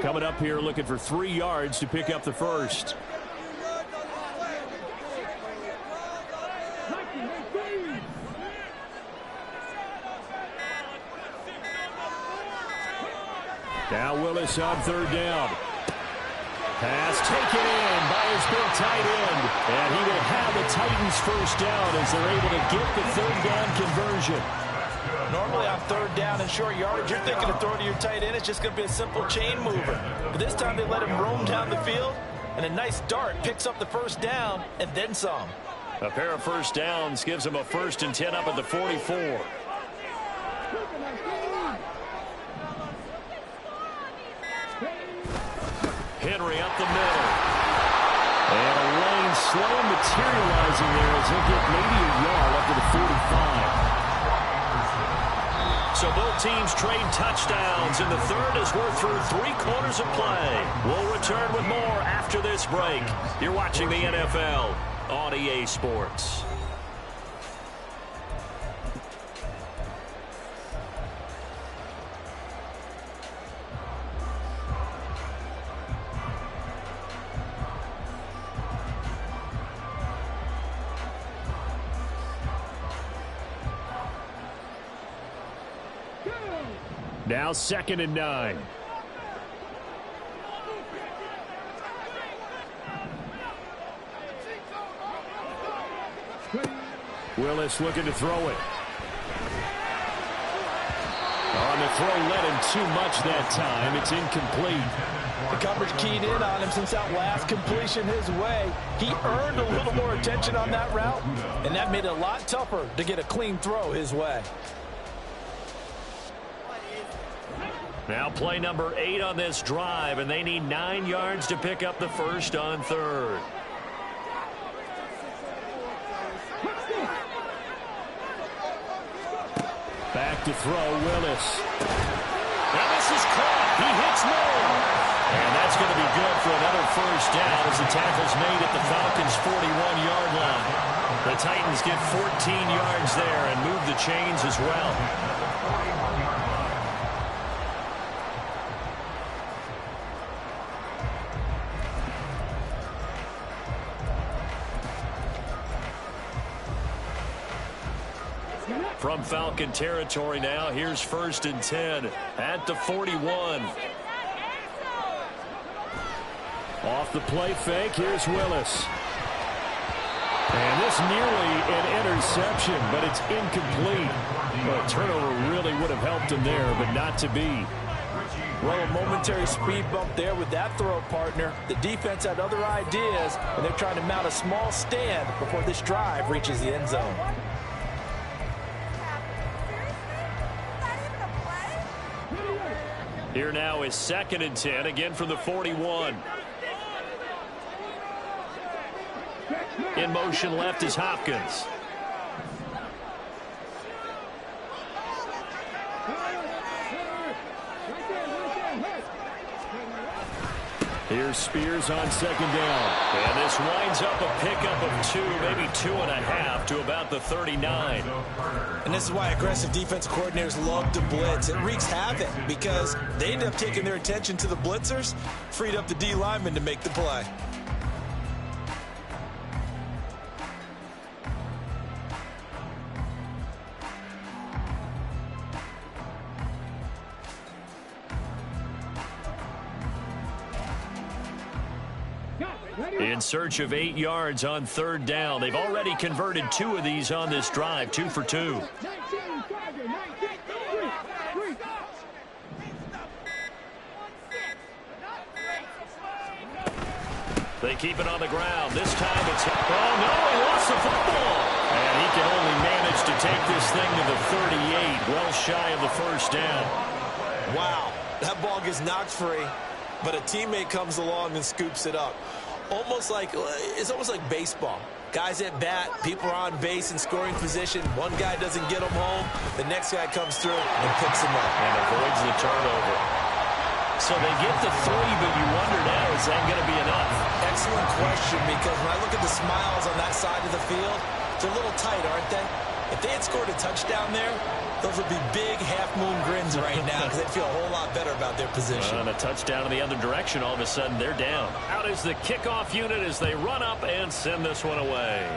Coming up here looking for 3 yards to pick up the 1st. Now Willis on 3rd down. Pass taken in by his big tight end. And he will have the Titans 1st down as they're able to get the 3rd down conversion. Normally on third down and short yardage, you're thinking of throwing to your tight end. It's just going to be a simple chain mover. But this time they let him roam down the field, and a nice dart picks up the first down and then some. A pair of first downs gives him a 1st and 10 up at the 44. Henry up the middle. And a lane slow materializing there as he'll get maybe a yard up to the 45. So both teams trade touchdowns, and the third as we're through 3 quarters of play. We'll return with more after this break. You're watching the NFL on EA Sports. Now 2nd and 9. Willis looking to throw it. On the throw, let him too much that time. It's incomplete. The coverage keyed in on him since that last completion his way. He earned a little more attention on that route, and that made it a lot tougher to get a clean throw his way. Now play number 8 on this drive, and they need 9 yards to pick up the first on 3rd. Back to throw, Willis. And this is caught. He hits Moore. And that's going to be good for another first down as the tackle's made at the Falcons' 41-yard line. The Titans get 14 yards there and move the chains as well. From Falcon territory now, here's 1st and 10 at the 41. Off the play fake, here's Willis. And this nearly an interception, but it's incomplete. Well, a turnover really would have helped him there, but not to be. Well, a momentary speed bump there with that throw, partner. The defense had other ideas, and they're trying to mount a small stand before this drive reaches the end zone. Here now is 2nd and 10, again from the 41. In motion left is Hopkins. Here's Spears on 2nd down. And this winds up a pickup of 2, maybe 2.5 to about the 39. And this is why aggressive defensive coordinators love to blitz. It wreaks havoc because they end up taking their attention to the blitzers, freed up the D lineman to make the play. In search of 8 yards on 3rd down. They've already converted 2 of these on this drive, 2 for 2. They keep it on the ground. This time it's... Oh, no, he lost the football. And he can only manage to take this thing to the 38, well shy of the first down. Wow, that ball gets knocked free, but a teammate comes along and scoops it up. It's almost like baseball. Guys at bat, people are on base in scoring position. One guy doesn't get them home. The next guy comes through and picks him up. And avoids the turnover. So they get the 3, but you wonder now, is that going to be enough? Excellent question, because when I look at the smiles on that side of the field, they're a little tight, aren't they? If they had scored a touchdown there, those would be big half-moon grins right now because they'd feel a whole lot better about their position. And a touchdown in the other direction, all of a sudden they're down. Out is the kickoff unit as they run up and send this one away.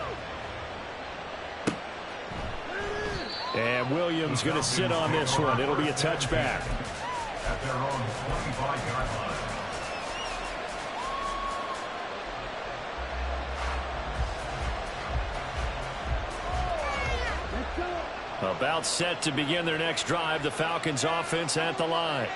And Williams going to sit on this one. It'll be a touchback. At their own 25-yard line. About set to begin their next drive. The Falcons offense at the line.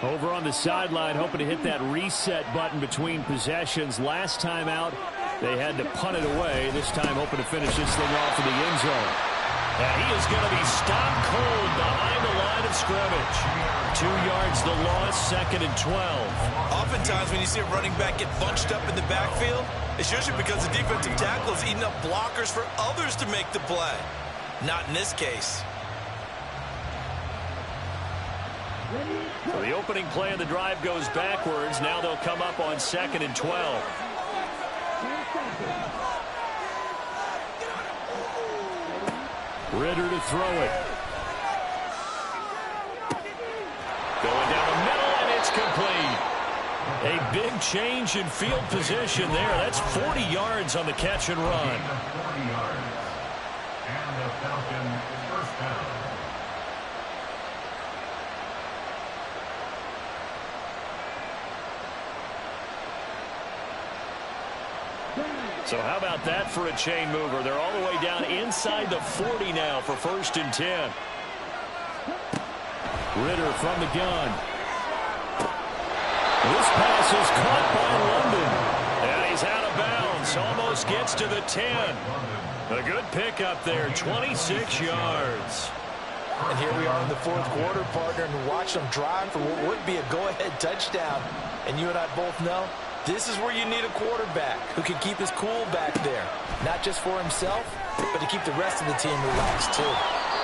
Over on the sideline, hoping to hit that reset button between possessions. Last time out, they had to punt it away. This time hoping to finish this thing off in the end zone. And he is going to be stopped cold behind the line of scrimmage. 2 yards the loss, 2nd and 12. Oftentimes when you see a running back get bunched up in the backfield, it's usually because the defensive tackle is eating up blockers for others to make the play. Not in this case. So the opening play of the drive goes backwards. Now they'll come up on 2nd and 12. Ritter to throw it. Going down the middle, and it's complete. A big change in field position there. That's 40 yards on the catch and run. 40 yards. And the Falcon first down. So how about that for a chain mover? They're all the way down inside the 40 now for 1st and 10. Ritter from the gun. This pass is caught by London. And he's out of bounds. Almost gets to the 10. A good pickup there, 26 yards. And here we are in the 4th quarter, partner, and watch them drive for what would be a go-ahead touchdown. And you and I both know this is where you need a quarterback who can keep his cool back there. Not just for himself, but to keep the rest of the team relaxed, too.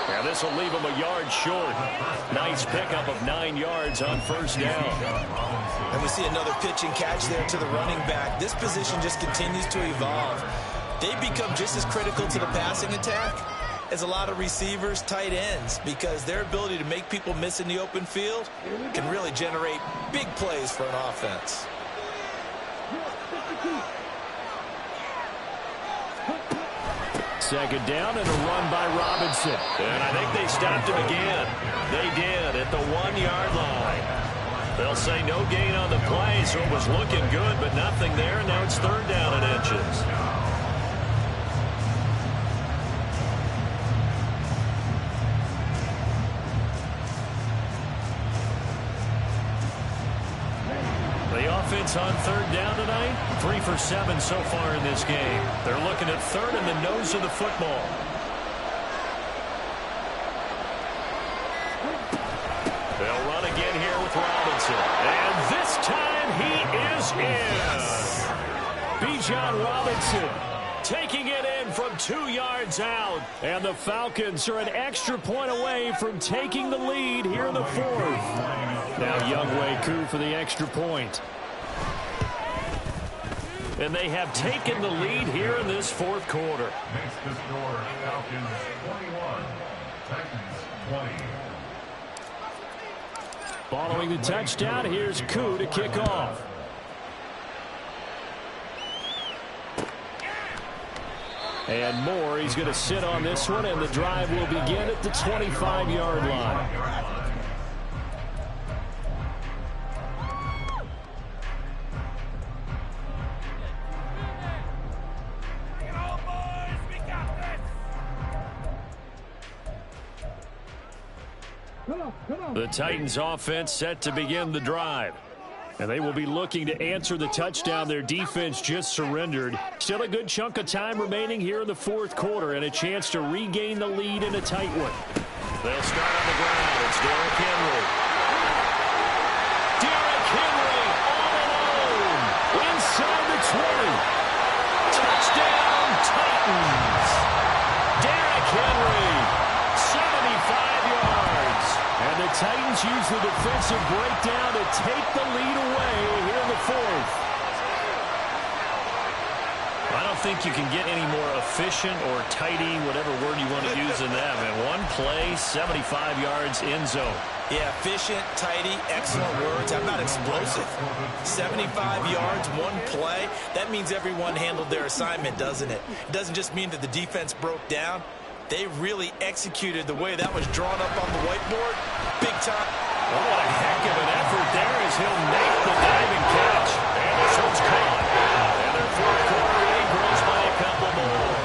Now this will leave him a yard short. Nice pickup of 9 yards on 1st down. And we see another pitch and catch there to the running back. This position just continues to evolve. They become just as critical to the passing attack as a lot of receivers, tight ends, because their ability to make people miss in the open field can really generate big plays for an offense. Second down and a run by Robinson. And I think they stopped him again. They did at the 1-yard line. They'll say no gain on the play, so it was looking good, but nothing there, and now it's 3rd down and inches. Offense on 3rd down tonight, 3 for 7 so far in this game. They're looking at 3rd and the nose of the football. They'll run again here with Robinson. And this time he is in. Bijan Robinson taking it in from 2 yards out. And the Falcons are an extra point away from taking the lead here in the 4th. Now Younghoe Koo for the extra point. And they have taken the lead here in this 4th quarter. Makes the score Falcons 21, Titans 20. Following the touchdown, here's Koo to kick off. And Moore, he's going to sit on this one, and the drive will begin at the 25-yard line. The Titans offense set to begin the drive. And they will be looking to answer the touchdown their defense just surrendered. Still a good chunk of time remaining here in the 4th quarter and a chance to regain the lead in a tight one. They'll start on the ground. It's Derrick Henry. Derrick Henry all alone inside the 20. Touchdown Titans. Derrick Henry, 75 yards. And the Titans use the defensive breakdown to take the lead away here in the 4th. I don't think you can get any more efficient or tidy, whatever word you want to use in that, man. One play, 75 yards, end zone. Yeah, efficient, tidy, excellent words. How about explosive? 75 yards, one play. That means everyone handled their assignment, doesn't it? It doesn't just mean that the defense broke down. They really executed the way that was drawn up on the whiteboard. Big time. Oh, what a heck of an effort there as he'll make the diving catch. And this one's caught. And their 4th quarter lead grows by a couple more.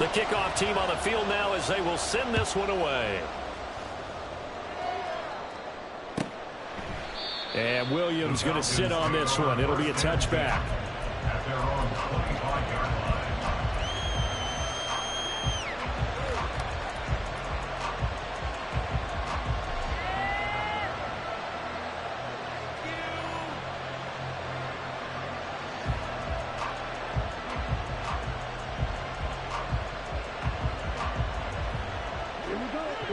The kickoff team on the field now as they will send this one away. And Williams going to sit on this one. It'll be a touchback. At their own 25-yard line.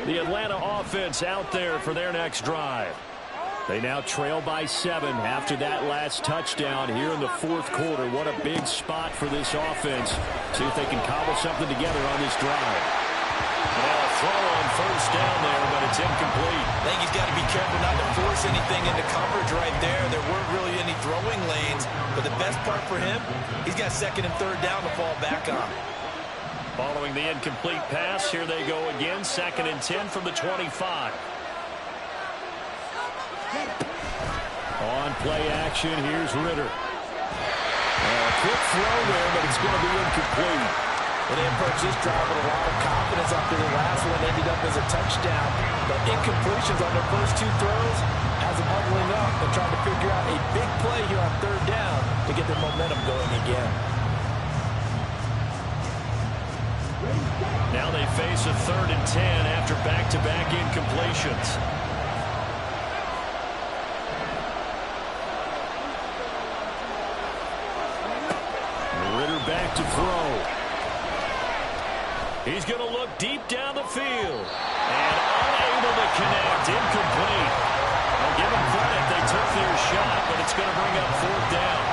The Atlanta offense out there for their next drive. They now trail by 7 after that last touchdown here in the fourth quarter. What a big spot for this offense. See if they can cobble something together on this drive. Now a throw on first down there, but it's incomplete. I think he's got to be careful not to force anything into coverage right there. There weren't really any throwing lanes, but the best part for him, he's got second and third down to fall back on. Following the incomplete pass, here they go again. 2nd and 10 from the 25. On play action, here's Ritter. A quick throw there, but it's going to be incomplete. Well, they approached this drive with a lot of confidence after the last one ended up as a touchdown. But incompletions on their first 2 throws has them huddling up and trying to figure out a big play here on third down to get their momentum going again. Now they face a 3rd and 10 after back-to-back incompletions. Ritter back to throw. He's going to look deep down the field. And unable to connect. Incomplete. I'll give them credit. They took their shot, but it's going to bring up 4th down.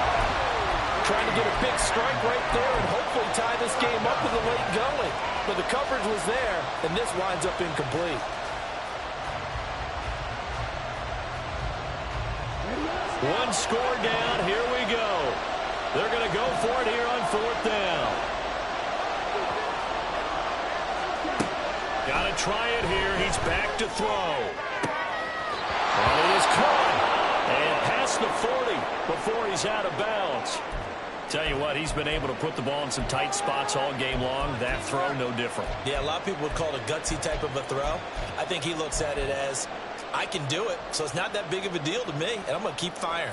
Trying to get a big strike right there and hopefully tie this game up with a late going. But the coverage was there, and this winds up incomplete. One score down. Here we go. They're going to go for it here on 4th down. Got to try it here. He's back to throw. And it is caught. And past the 40 before he's out of bounds. Tell you what, he's been able to put the ball in some tight spots all game long. That throw, no different. Yeah, a lot of people would call it a gutsy type of a throw. I think he looks at it as, I can do it, so it's not that big of a deal to me, and I'm going to keep firing.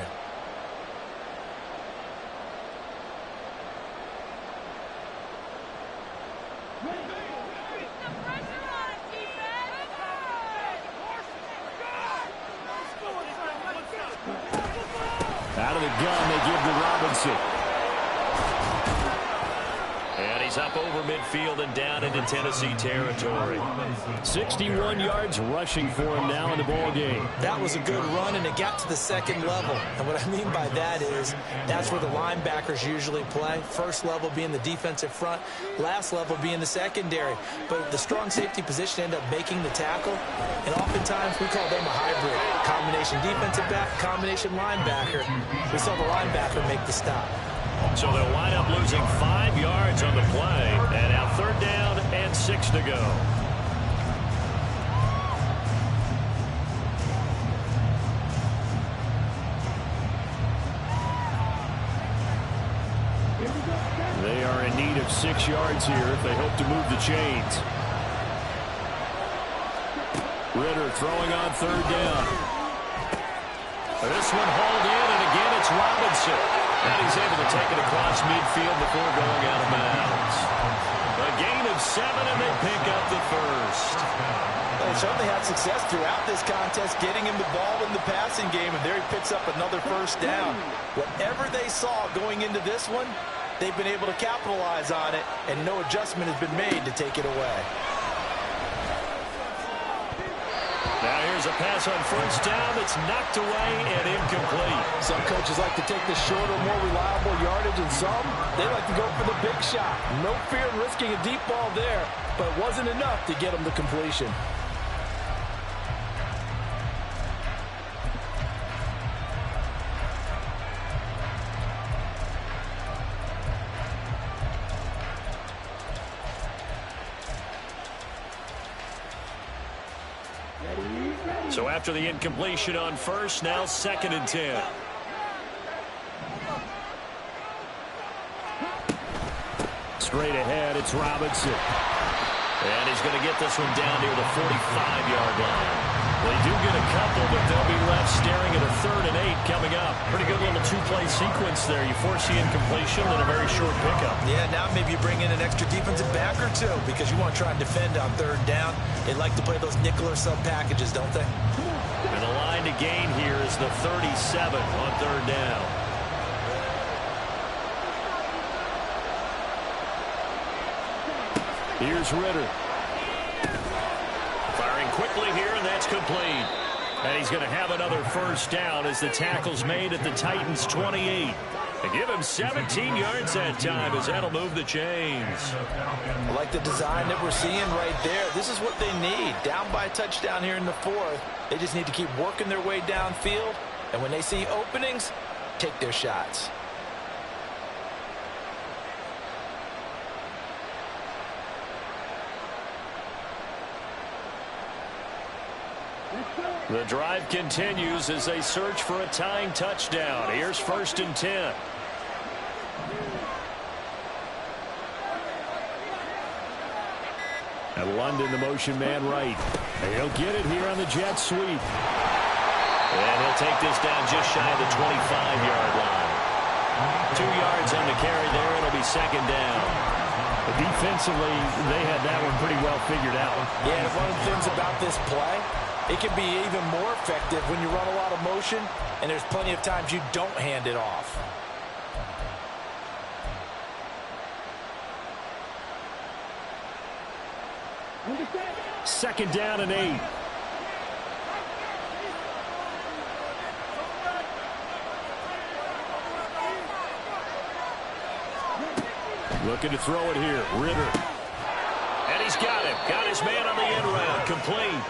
Out of the gun, they give to Robinson. And he's up over midfield and down into Tennessee territory. 61 yards rushing for him now in the ball game. That was a good run, and it got to the 2nd level. And what I mean by that is that's where the linebackers usually play. First level being the defensive front, last level being the secondary. But the strong safety position ended up making the tackle, and oftentimes we call them a hybrid. Combination defensive back, combination linebacker. We saw the linebacker make the stop. So they'll wind up losing 5 yards on the play. And now 3rd down and 6 to go. They are in need of 6 yards here if they hope to move the chains. Ritter throwing on 3rd down. This one hauled in, and again it's Robinson. And he's able to take it across midfield before going out of bounds. A gain of 7, and they pick up the first. They certainly had success throughout this contest, getting him the ball in the passing game, and there he picks up another first down. Whatever they saw going into this one, they've been able to capitalize on it, and no adjustment has been made to take it away. Now here's a pass on first down that's knocked away and incomplete. Some coaches like to take the shorter, more reliable yardage, and some, they like to go for the big shot. No fear in risking a deep ball there, but it wasn't enough to get them to completion. So after the incompletion on first, now 2nd and 10. straight ahead. It's Robinson. And he's going to get this one down near the 45-yard line. They do get a couple, but they'll be left staring at a 3rd and 8 coming up. Pretty good little two-play sequence there. You force the incompletion and a very short pickup. Yeah, now maybe you bring in an extra defensive back or two because you want to try and defend on 3rd down. They like to play those nickel or sub packages, don't they? And the line to gain here is the 37 on 3rd down. Here's Ritter. Firing quickly here, and that's complete. And he's going to have another first down as the tackle's made at the Titans' 28. They give him 17 yards that time as that'll move the chains. I like the design that we're seeing right there. This is what they need. Down by a touchdown here in the 4th. They just need to keep working their way downfield. And when they see openings, take their shots. The drive continues as they search for a tying touchdown. Here's 1st and 10. And London, the motion man right. And he'll get it here on the jet sweep. And he'll take this down just shy of the 25-yard line. 2 yards on the carry there. It'll be 2nd down. But defensively, they had that one pretty well figured out. Yeah, and one of the things about this play, it can be even more effective when you run a lot of motion, and there's plenty of times you don't hand it off. Second down and 8. Looking to throw it here. Ritter. And he's got him. Got his man on the end round. Complete.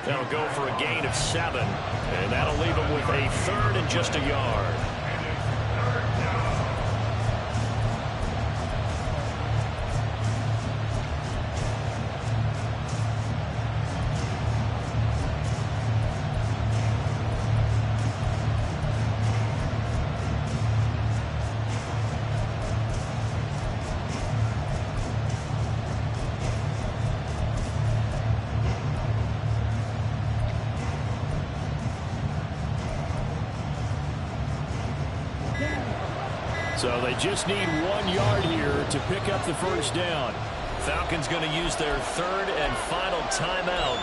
That'll go for a gain of 7. And that'll leave him with a 3rd and just a yard. So they just need 1 yard here to pick up the first down. Falcons going to use their 3rd and final timeout.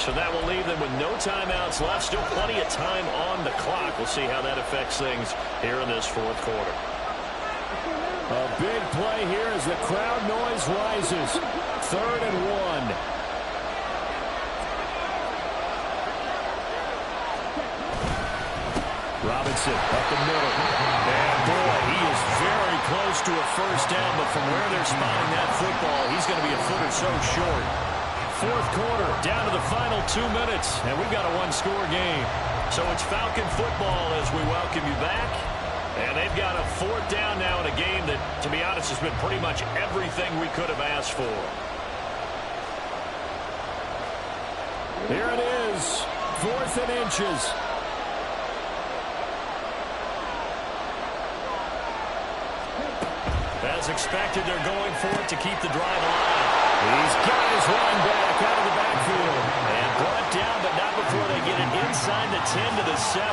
So that will leave them with no timeouts left. Still plenty of time on the clock. We'll see how that affects things here in this 4th quarter. A big play here as the crowd noise rises. 3rd and 1. Robinson up the middle. And boy, he is very close to a first down, but from where they're spotting that football, he's going to be a foot or so short. 4th quarter, down to the final 2 minutes, and we've got a 1-score game. So it's Falcon football as we welcome you back. And they've got a 4th down now in a game that, to be honest, has been pretty much everything we could have asked for. Here it is, 4th and inches. As expected, they're going for it to keep the drive alive. He's got his running back out of the backfield. And brought down, but not before they get it inside the 10 to the 7.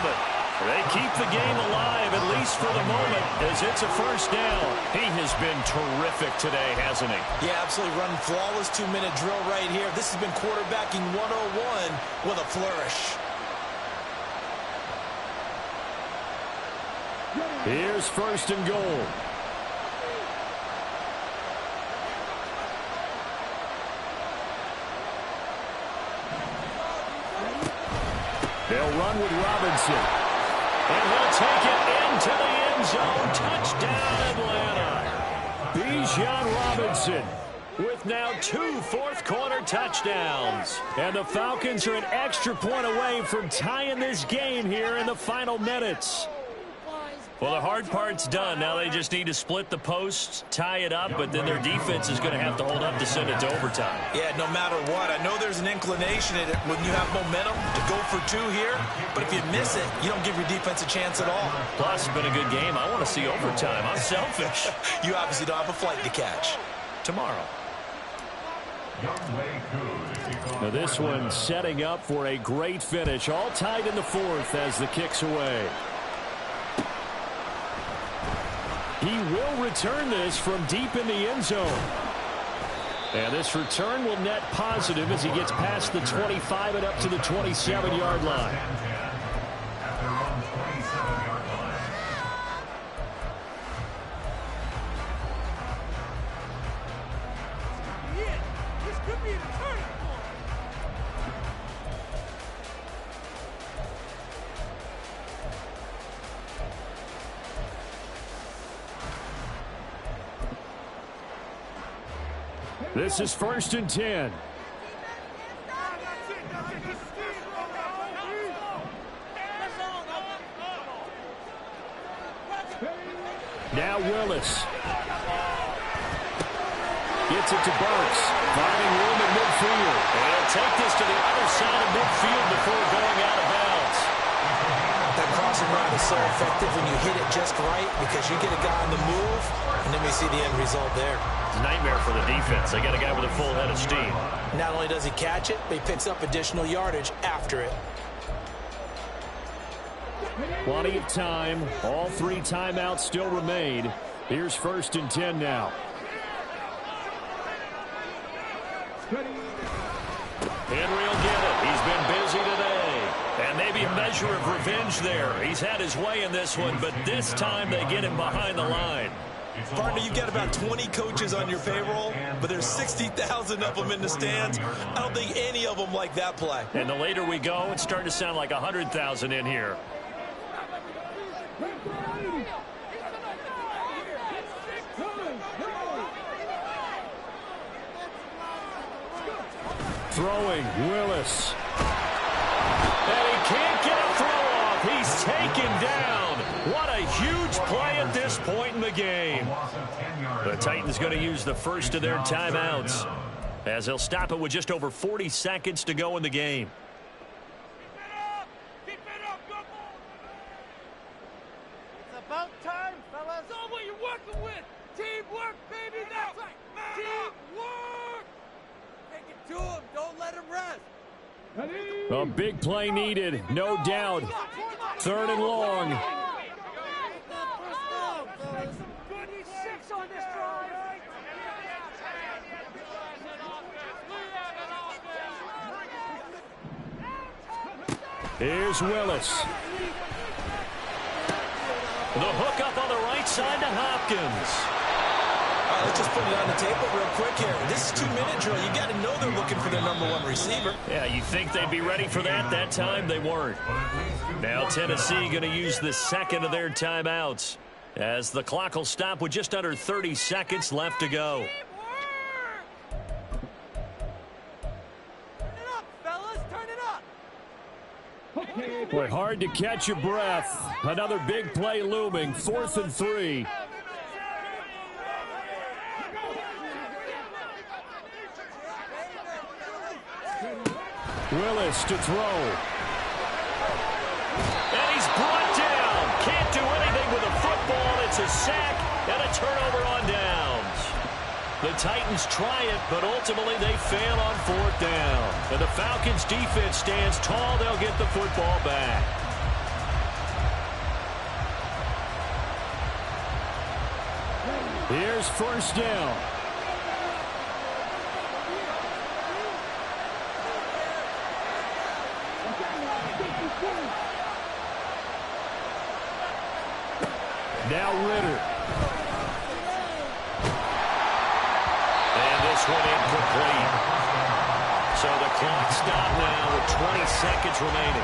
They keep the game alive, at least for the moment, as it's a first down. He has been terrific today, hasn't he? Yeah, absolutely running flawless 2-minute drill right here. This has been quarterbacking 101 with a flourish. Here's 1st and goal. They'll run with Robinson. And he'll take it into the end zone. Touchdown, Atlanta. Bijan Robinson with now 2 4th-quarter touchdowns. And the Falcons are an extra point away from tying this game here in the final minutes. Well, the hard part's done. Now they just need to split the posts, tie it up, but then their defense is going to have to hold up to send it to overtime. Yeah, no matter what. I know there's an inclination in it when you have momentum to go for two here, but if you miss it, you don't give your defense a chance at all. Plus, it's been a good game. I want to see overtime. I'm selfish. You obviously don't have a flight to catch. Tomorrow. Now this one setting up for a great finish. All tied in the fourth as the kick's away. He will return this from deep in the end zone. And this return will net positive as he gets past the 25 and up to the 27-yard line. This could be a turning point. This is 1st and 10. Now Willis. Gets it to Burks. Finding room in midfield. And he'll take this to the other side of midfield before going out of bounds. That crossing route is so effective when you hit it just right because you get a guy on the move, and then we see the end result there. It's a nightmare for the defense. They got a guy with a full head of steam. Not only does he catch it, but he picks up additional yardage after it. Plenty of time. All 3 timeouts still remain. Here's 1st and 10 now. Henry will get it. He's been busy today. And maybe a measure of revenge there. He's had his way in this one, but this time they get him behind the line. Partner, you've got about 20 coaches on your payroll, but there's 60,000 of them in the stands. I don't think any of them like that play. And the later we go, it's starting to sound like 100,000 in here. Throwing, Willis. And he can't get a throw off. He's taken down. What a huge play at this point in the game. The Titans going to use the first of their timeouts as they'll stop it with just over 40 seconds to go in the game. Keep it up, go ball. It's about time, fellas. It's all what you're working with. Teamwork, baby. That's right. Teamwork. Take it to him. Don't let him rest. A big play needed, no doubt. 3rd and long. Here's Willis. The hook up on the right side to Hopkins. Let's just put it on the table real quick here. This is 2-minute drill. You got to know they're looking for their #1 receiver. Yeah, you think they'd be ready for that? That time they weren't. Now Tennessee going to use the second of their timeouts as the clock will stop with just under 30 seconds left to go. Turn it up, fellas. Turn it up. Boy, hard to catch your breath. Another big play looming. 4th and 3. Willis to throw. And he's brought down. Can't do anything with a football. It's a sack and a turnover on downs. The Titans try it, but ultimately they fail on 4th down. And the Falcons defense stands tall. They'll get the football back. Here's 1st down. Now Ritter. And this one incomplete. So the clock stopped now with 20 seconds remaining.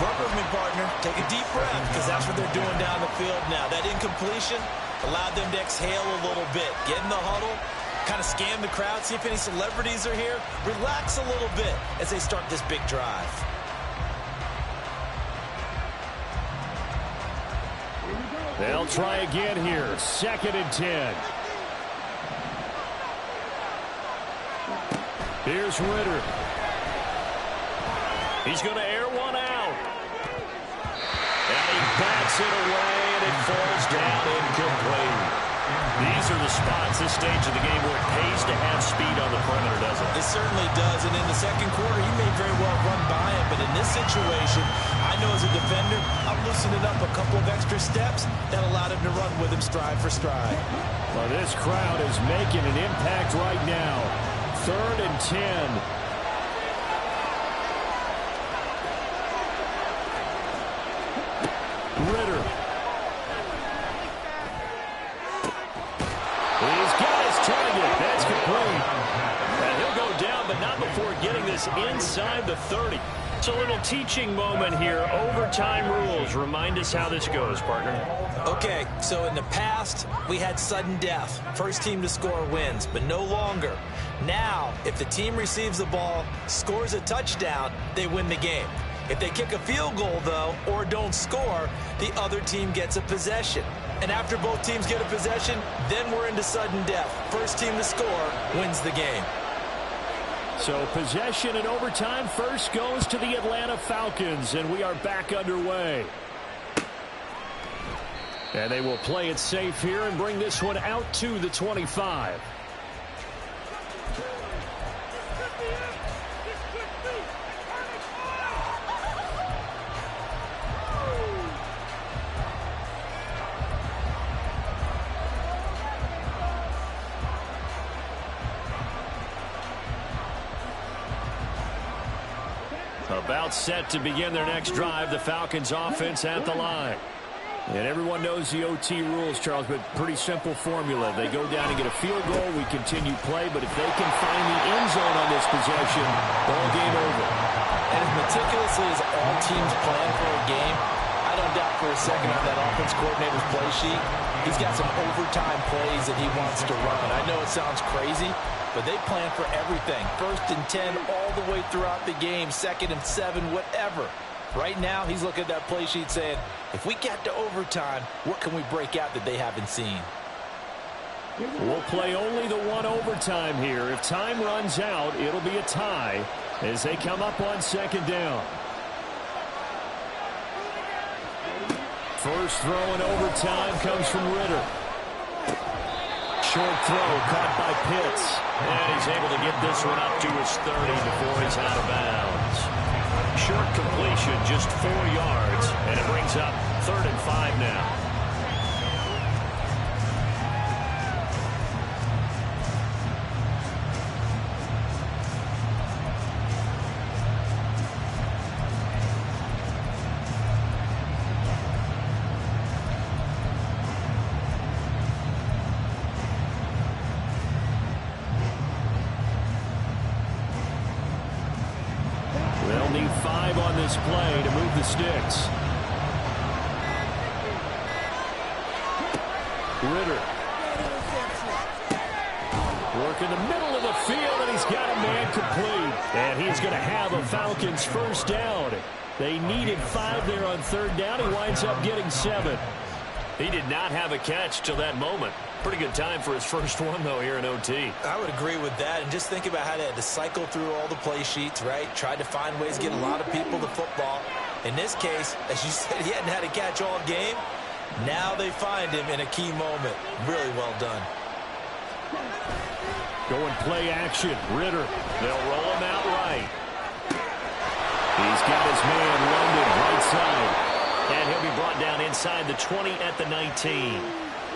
Work with me, partner. Take a deep breath because that's what they're doing down the field now. That incompletion allowed them to exhale a little bit. Get in the huddle, kind of scan the crowd, see if any celebrities are here. Relax a little bit as they start this big drive. Here we go. They'll try again here. 2nd and 10. Here's Ritter. He's going to air one out. And he bats it away, and it falls down incomplete. These are the spots, this stage of the game, where it pays to have speed on the perimeter, doesn't it? It certainly does, and in the second quarter, he may very well run by him, but in this situation, I know as a defender, I'm loosening up a couple of extra steps that allowed him to run with him stride for stride. Well, this crowd is making an impact right now. 3rd and 10. Ritter. He's got his target. That's complete. And he'll go down, but not before getting this inside the 30. It's a little teaching moment here. Overtime rules. Remind us how this goes, partner. Okay, so in the past, we had sudden death. First team to score wins, but no longer. Now, if the team receives the ball, scores a touchdown, they win the game. If they kick a field goal, though, or don't score, the other team gets a possession. And after both teams get a possession, then we're into sudden death. First team to score wins the game. So possession in overtime first goes to the Atlanta Falcons, and we are back underway. And they will play it safe here and bring this one out to the 25. About set to begin their next drive, the Falcons offense at the line. And everyone knows the OT rules, Charles, but pretty simple formula. They go down and get a field goal, we continue play, but if they can find the end zone on this possession, ball game over. And as meticulously as all teams plan for a game, I don't doubt for a second on that offense coordinator's play sheet, he's got some overtime plays that he wants to run. I know it sounds crazy, but they plan for everything. 1st and 10 all the way throughout the game, 2nd and 7, whatever. Right now, he's looking at that play sheet saying, if we get to overtime, what can we break out that they haven't seen? We'll play only the one overtime here. If time runs out, it'll be a tie as they come up on 2nd down. First throw in overtime comes from Ritter. Short throw caught by Pitts. And he's able to get this one up to his 30 before he's out of bounds. Short completion, just 4 yards, and it brings up 3rd and 5 now. They'll need 5 on this play to move the sticks. Ritter. Work in the middle of the field, and he's got a man complete. And he's going to have a Falcons first down. They needed 5 there on 3rd down. He winds up getting 7. He did not have a catch till that moment. Pretty good time for his first one, though, here in OT. I would agree with that. And just think about how they had to cycle through all the play sheets, right? Tried to find ways to get a lot of people to football. In this case, as you said, he hadn't had a catch all game. Now they find him in a key moment. Really well done. Going play action. Ritter. They'll roll him out right. He's got his man London right side. And he'll be brought down inside the 20 at the 19.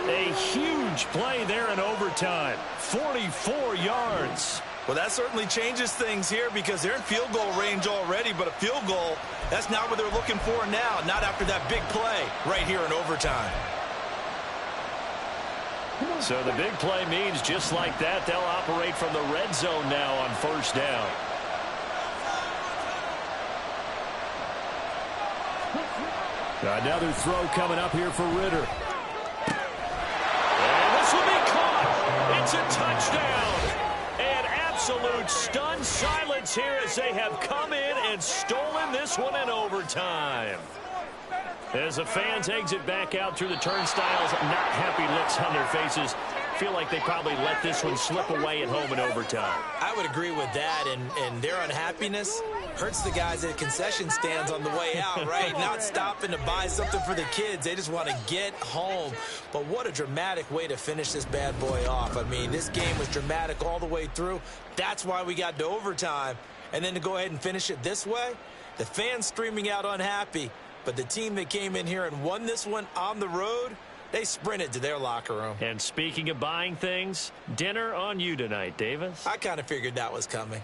A huge play there in overtime. 44 yards. Well, that certainly changes things here because they're in field goal range already, but a field goal, that's not what they're looking for now, not after that big play right here in overtime. So the big play means just like that, they'll operate from the red zone now on 1st down. Another throw coming up here for Ritter. And this will be caught. It's a touchdown. And absolute stunned silence here as they have come in and stolen this one in overtime. As the fans exit back out through the turnstiles, not happy looks on their faces. Feel like they probably let this one slip away at home in overtime. I would agree with that, and their unhappiness hurts the guys at concession stands on the way out, right? Not stopping to buy something for the kids. They just want to get home. But what a dramatic way to finish this bad boy off. I mean, this game was dramatic all the way through. That's why we got to overtime. And then to go ahead and finish it this way, the fans streaming out unhappy. But the team that came in here and won this one on the road, they sprinted to their locker room. And speaking of buying things, dinner on you tonight, Davis. I kind of figured that was coming.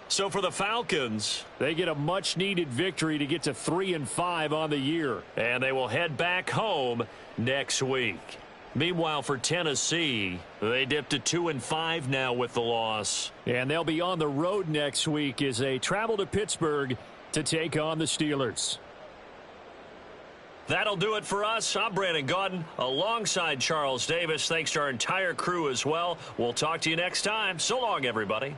So for the Falcons, they get a much-needed victory to get to 3-5 on the year. And they will head back home next week. Meanwhile, for Tennessee, they dipped to 2-5 now with the loss. And they'll be on the road next week as they travel to Pittsburgh to take on the Steelers. That'll do it for us. I'm Brandon Gaudin alongside Charles Davis. Thanks to our entire crew as well. We'll talk to you next time. So long, everybody.